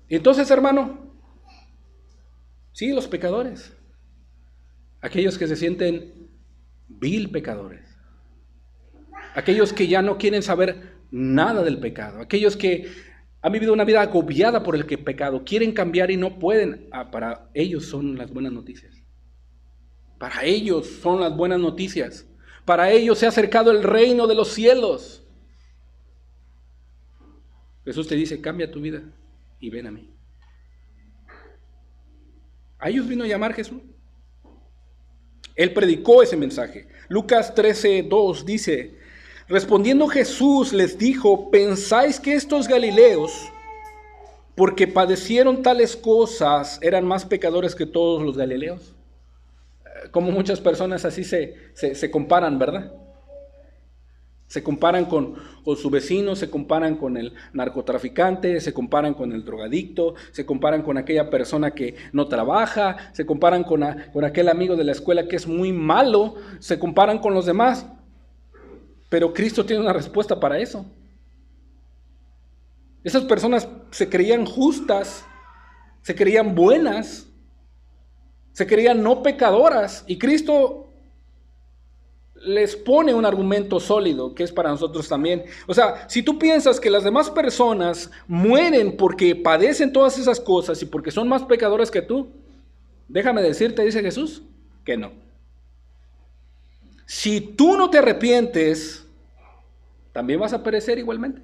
Entonces, hermano, sí, los pecadores, aquellos que se sienten vil pecadores, aquellos que ya no quieren saber nada del pecado, aquellos que han vivido una vida agobiada por el pecado, quieren cambiar y no pueden. Para ellos son las buenas noticias. Para ellos son las buenas noticias. Para ellos se ha acercado el reino de los cielos. Jesús te dice, cambia tu vida y ven a mí. ¿A ellos vino a llamar Jesús? Él predicó ese mensaje. Lucas 13:2 dice, respondiendo Jesús les dijo, ¿pensáis que estos galileos, porque padecieron tales cosas, eran más pecadores que todos los galileos? Como muchas personas así se comparan, ¿verdad? Se comparan con su vecino, se comparan con el narcotraficante, se comparan con el drogadicto, se comparan con aquella persona que no trabaja, se comparan con aquel amigo de la escuela que es muy malo, se comparan con los demás. Pero Cristo tiene una respuesta para eso. Esas personas se creían justas, se creían buenas, se creían no pecadoras, y Cristo les pone un argumento sólido que es para nosotros también. O sea, si tú piensas que las demás personas mueren porque padecen todas esas cosas y porque son más pecadoras que tú, déjame decirte, dice Jesús, que no. Si tú no te arrepientes, también vas a perecer igualmente.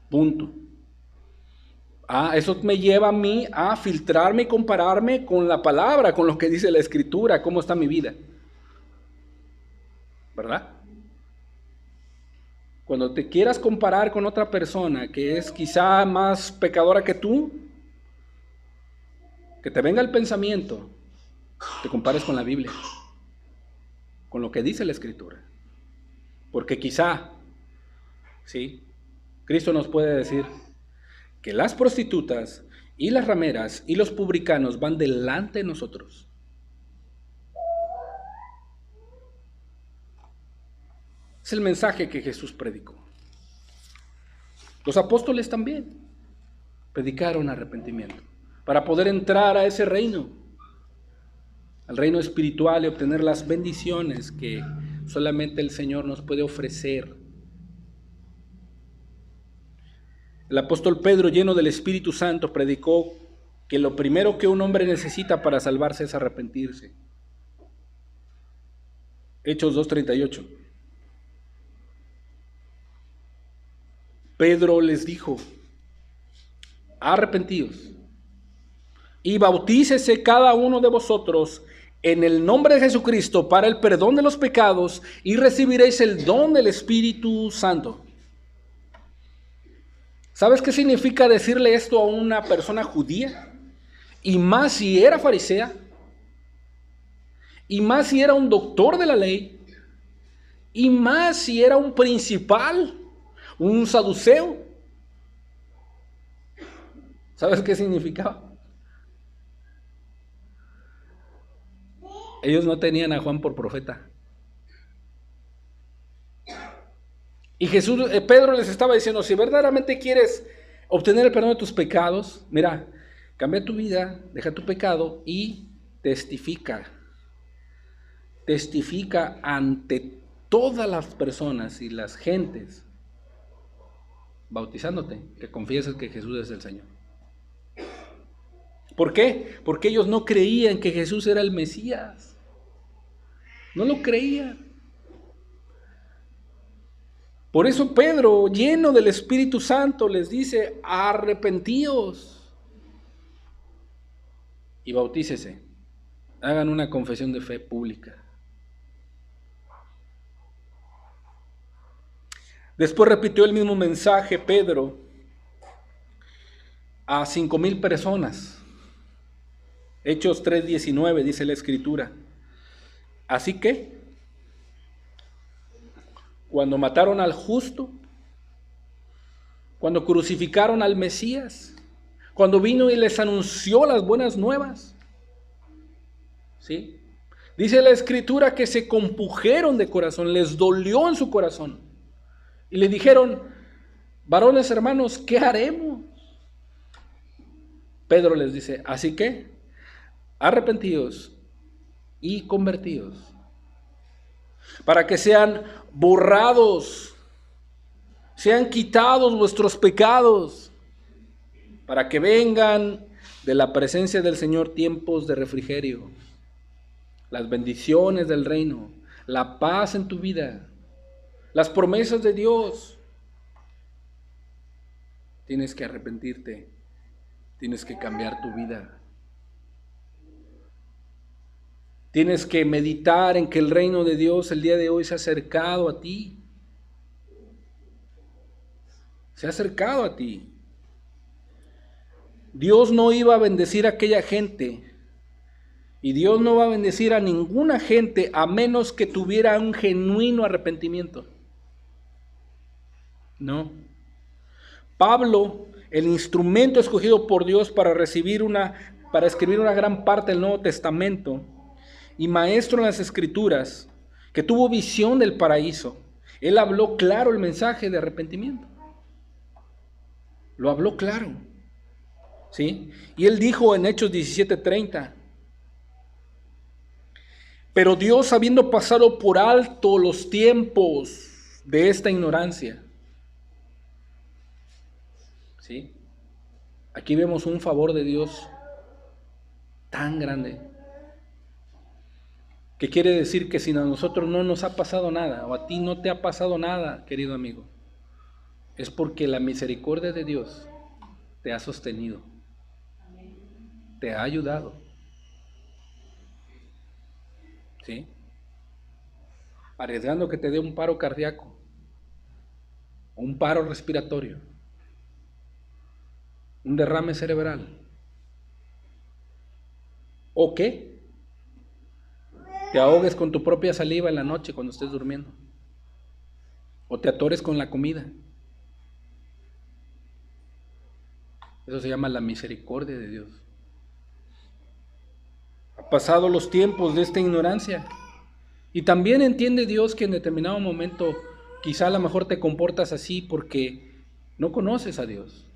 Punto. Eso me lleva a mí a filtrarme y compararme con la palabra, con lo que dice la Escritura, cómo está mi vida. ¿Verdad? Cuando te quieras comparar con otra persona que es quizá más pecadora que tú, que te venga el pensamiento, te compares con la Biblia, con lo que dice la Escritura. Porque quizá, ¿sí? Cristo nos puede decir que las prostitutas y las rameras y los publicanos van delante de nosotros. Es el mensaje que Jesús predicó. Los apóstoles también predicaron arrepentimiento para poder entrar a ese reino, al reino espiritual, y obtener las bendiciones que solamente el Señor nos puede ofrecer. El apóstol Pedro, lleno del Espíritu Santo, predicó que lo primero que un hombre necesita para salvarse es arrepentirse. Hechos 2:38. Pedro les dijo: arrepentíos y bautícese cada uno de vosotros en el nombre de Jesucristo para el perdón de los pecados, y recibiréis el don del Espíritu Santo. ¿Sabes qué significa decirle esto a una persona judía? Y más si era farisea, y más si era un doctor de la ley, y más si era un principal, un saduceo. ¿Sabes qué significaba? Ellos no tenían a Juan por profeta. Y Pedro les estaba diciendo: si verdaderamente quieres obtener el perdón de tus pecados, mira, cambia tu vida, deja tu pecado y testifica. Testifica ante todas las personas y las gentes, bautizándote, que confieses que Jesús es el Señor. ¿Por qué? Porque ellos no creían que Jesús era el Mesías. No lo creían. Por eso Pedro, lleno del Espíritu Santo, les dice: arrepentíos y bautícese. Hagan una confesión de fe pública. Después repitió el mismo mensaje Pedro a 5,000 personas. Hechos 3:19 dice la Escritura. Así que, cuando mataron al justo, cuando crucificaron al Mesías, cuando vino y les anunció las buenas nuevas, ¿sí? Dice la Escritura que se compujeron de corazón, les dolió en su corazón, y le dijeron: varones hermanos, ¿qué haremos? Pedro les dice: así que, arrepentíos y convertíos, para que sean borrados, sean quitados vuestros pecados, para que vengan de la presencia del Señor tiempos de refrigerio, las bendiciones del reino, la paz en tu vida, las promesas de Dios. Tienes que arrepentirte, tienes que cambiar tu vida. Tienes que meditar en que el reino de Dios el día de hoy se ha acercado a ti. Se ha acercado a ti. Dios no iba a bendecir a aquella gente, y Dios no va a bendecir a ninguna gente a menos que tuviera un genuino arrepentimiento. No. Pablo, el instrumento escogido por Dios para escribir una gran parte del Nuevo Testamento, y maestro en las Escrituras, que tuvo visión del paraíso, él habló claro el mensaje de arrepentimiento. Lo habló claro, ¿sí? Y él dijo en Hechos 17:30: pero Dios, habiendo pasado por alto los tiempos de esta ignorancia, ¿sí? Aquí vemos un favor de Dios tan grande, que quiere decir que si a nosotros no nos ha pasado nada, o a ti no te ha pasado nada, querido amigo, es porque la misericordia de Dios te ha sostenido, te ha ayudado, ¿sí? Arriesgando que te dé un paro cardíaco, o un paro respiratorio, un derrame cerebral, o que te ahogues con tu propia saliva en la noche cuando estés durmiendo, o te atores con la comida. Eso se llama la misericordia de Dios. Ha pasado los tiempos de esta ignorancia. Y también entiende Dios que en determinado momento quizá a lo mejor te comportas así porque no conoces a Dios.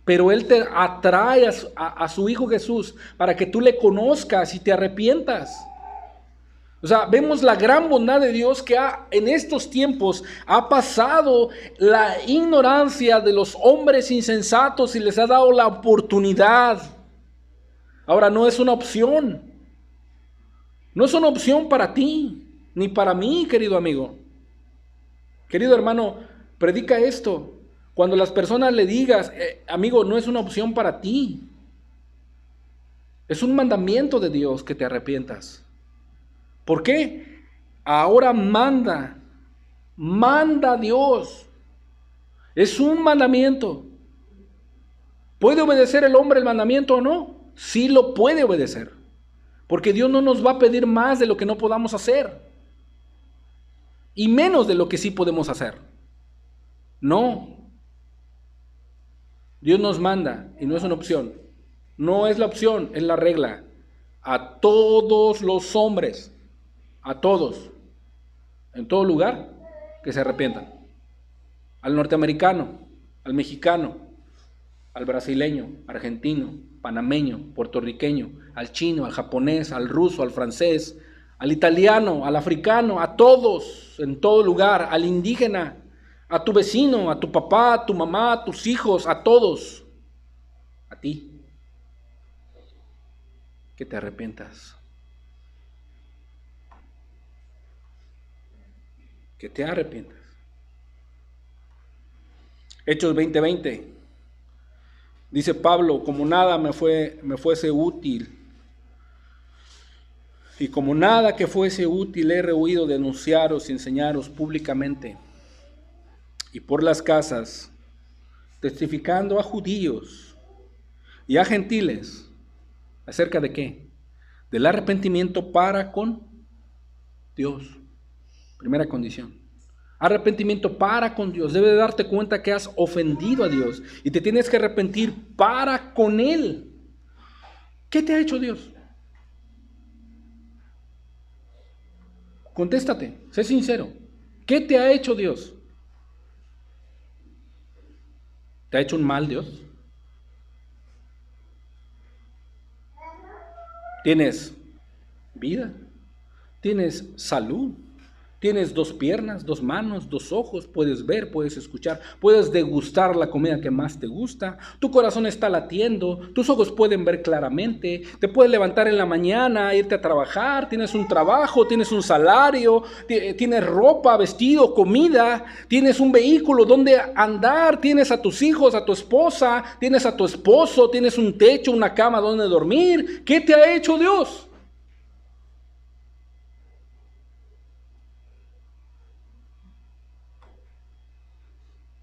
Pero Él te atrae a su Hijo Jesús para que tú le conozcas y te arrepientas. O sea, vemos la gran bondad de Dios que en estos tiempos ha pasado la ignorancia de los hombres insensatos y les ha dado la oportunidad. Ahora no es una opción. No es una opción para ti, ni para mí, querido amigo. Querido hermano, predica esto. Cuando las personas le digas, amigo, no es una opción para ti. Es un mandamiento de Dios que te arrepientas. ¿Por qué? Ahora manda Dios. Es un mandamiento. ¿Puede obedecer el hombre el mandamiento o no? Sí lo puede obedecer. Porque Dios no nos va a pedir más de lo que no podamos hacer. Y menos de lo que sí podemos hacer. No. Dios nos manda y no es una opción. No es la opción, es la regla. A todos los hombres, a todos, en todo lugar, que se arrepientan. Al norteamericano, al mexicano, al brasileño, argentino, panameño, puertorriqueño, al chino, al japonés, al ruso, al francés, al italiano, al africano, a todos, en todo lugar, al indígena, a tu vecino, a tu papá, a tu mamá, a tus hijos, a todos, a ti, que te arrepientas, que te arrepientas. Hechos 20:20, dice Pablo, como nada me fuese útil, y como nada que fuese útil he rehuido denunciaros y enseñaros públicamente y por las casas, testificando a judíos y a gentiles, ¿acerca de qué? Del arrepentimiento para con Dios. Primera condición. Arrepentimiento para con Dios. Debe de darte cuenta que has ofendido a Dios y te tienes que arrepentir para con Él. ¿Qué te ha hecho Dios? Contéstate, sé sincero. ¿Qué te ha hecho Dios? ¿Te ha hecho un mal Dios? ¿Tienes vida? ¿Tienes salud? Tienes 2 piernas, 2 manos, 2 ojos, puedes ver, puedes escuchar, puedes degustar la comida que más te gusta, tu corazón está latiendo, tus ojos pueden ver claramente, te puedes levantar en la mañana, irte a trabajar, tienes un trabajo, tienes un salario, tienes ropa, vestido, comida, tienes un vehículo donde andar, tienes a tus hijos, a tu esposa, tienes a tu esposo, tienes un techo, una cama donde dormir. ¿Qué te ha hecho Dios?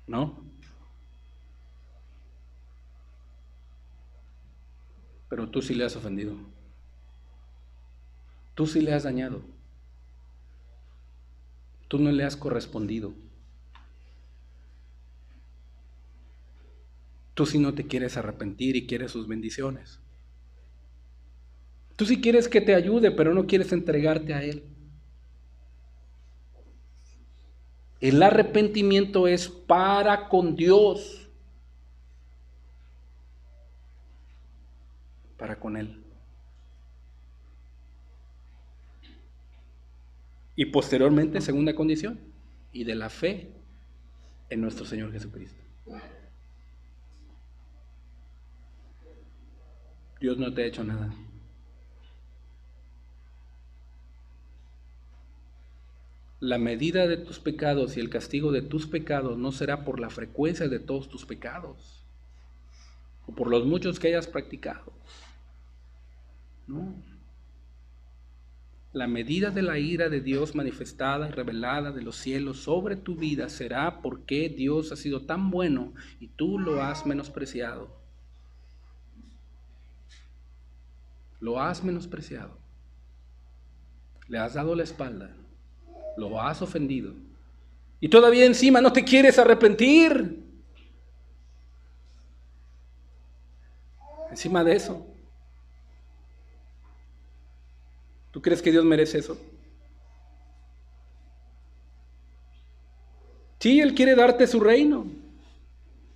No, pero tú sí le has ofendido. Tú sí le has dañado. Tú no le has correspondido. Tú sí no te quieres arrepentir y quieres sus bendiciones. Tú sí quieres que te ayude, pero no quieres entregarte a Él. El arrepentimiento es para con Dios. Para con Él. Y posteriormente, segunda condición, y de la fe en nuestro Señor Jesucristo. Dios no te ha hecho nada. la medida de tus pecados y el castigo de tus pecados no será por la frecuencia de todos tus pecados o por los muchos que hayas practicado. No. La medida de la ira de Dios manifestada y revelada de los cielos sobre tu vida será porque Dios ha sido tan bueno y tú lo has menospreciado. Lo has menospreciado. Le has dado la espalda. Lo has ofendido. Y todavía encima no te quieres arrepentir. Encima de eso. ¿Tú crees que Dios merece eso? Sí, Él quiere darte su reino.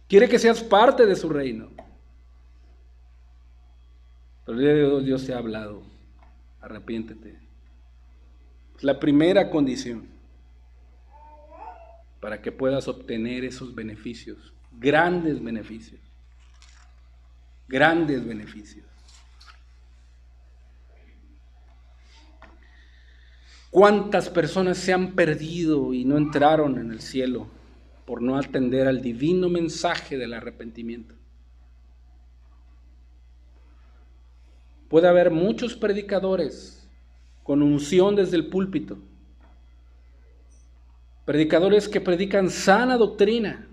Quiere que seas parte de su reino. Pero el día de hoy Dios te ha hablado. Arrepiéntete. Es la primera condición para que puedas obtener esos beneficios. Grandes beneficios. Grandes beneficios. ¿Cuántas personas se han perdido y no entraron en el cielo por no atender al divino mensaje del arrepentimiento? Puede haber muchos predicadores con unción desde el púlpito, predicadores que predican sana doctrina,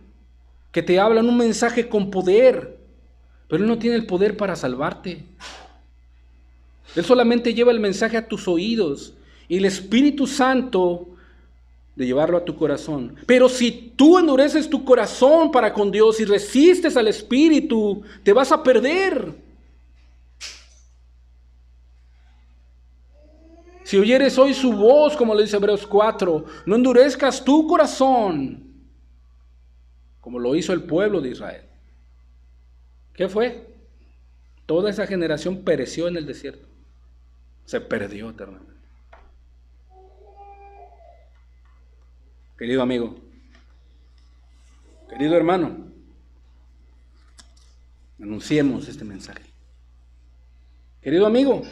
que te hablan un mensaje con poder, pero Él no tiene el poder para salvarte. Él solamente lleva el mensaje a tus oídos y el Espíritu Santo de llevarlo a tu corazón. Pero si tú endureces tu corazón para con Dios y resistes al Espíritu, te vas a perder. Si oyeres hoy su voz, como lo dice Hebreos 4, no endurezcas tu corazón, como lo hizo el pueblo de Israel. ¿Qué fue? Toda esa generación pereció en el desierto. Se perdió eternamente. Querido amigo, querido hermano, anunciemos este mensaje. Querido amigo,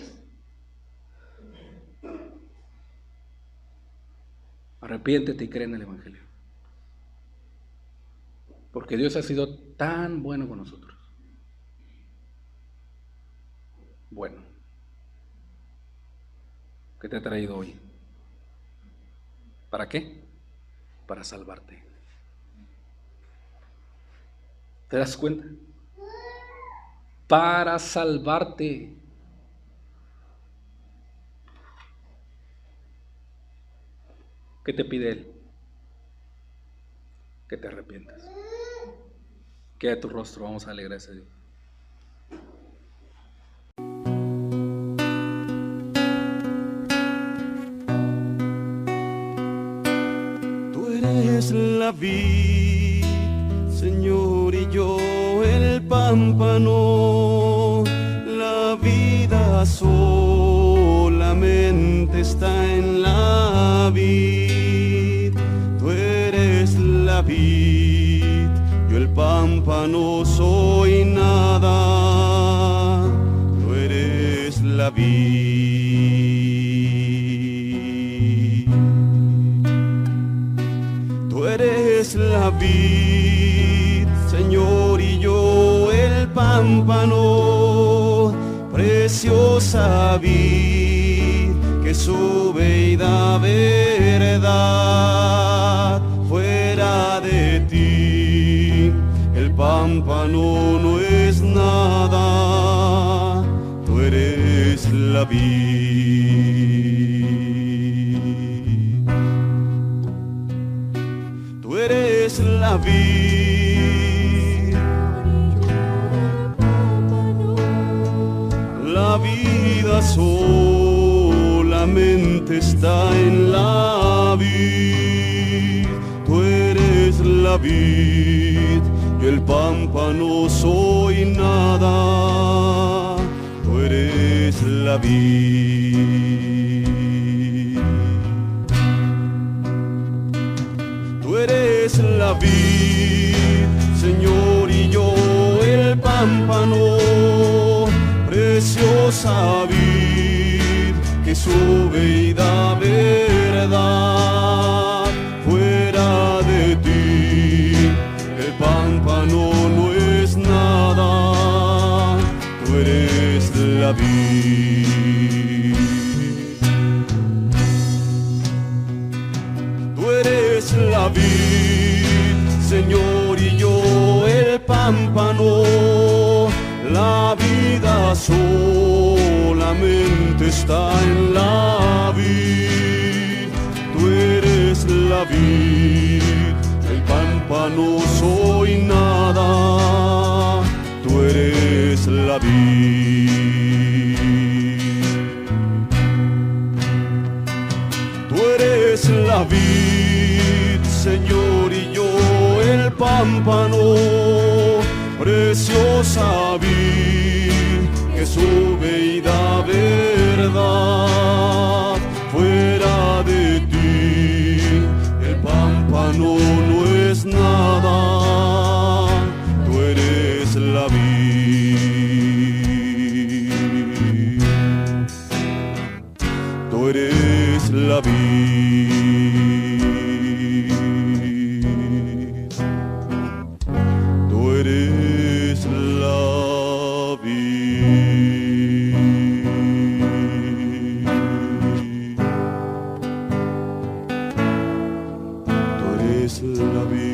arrepiéntete y cree en el Evangelio. Porque Dios ha sido tan bueno con nosotros. Bueno, ¿qué te ha traído hoy? ¿Para qué? Para salvarte. ¿Te das cuenta? Para salvarte. ¿Qué te pide Él? Que te arrepientas. Que a tu rostro vamos a alegrar a ese Dios. Es la vid, Señor, y yo el pámpano. La vida solamente está en la vid. Tú eres la vid, yo el pámpano soy nada. Tú eres la vid. La vid, Señor, y yo el pámpano, preciosa vid que sube y da verdad. Fuera de ti el pámpano no es nada. Tú eres la vid. La vid, la vida solamente está en la vid. Tú eres la vid, yo el pámpano soy nada. Tú eres la vid. Tú eres la vid, Señor, y yo el pámpano, preciosa vid que sube y da verdad. la vid. Tú eres la vid, Señor, y yo el pámpano. La vida solamente está en la vid. Tú eres la vid, el pámpano soy nada. Tú eres la vid. Tú eres la vid, Señor, y yo el pámpano. Preciosa vid que sube y da verdad. Fuera de ti el pámpano no es nada. Tú eres la vid. Tú eres la vid. Tú eres la vid. Tú eres la vid.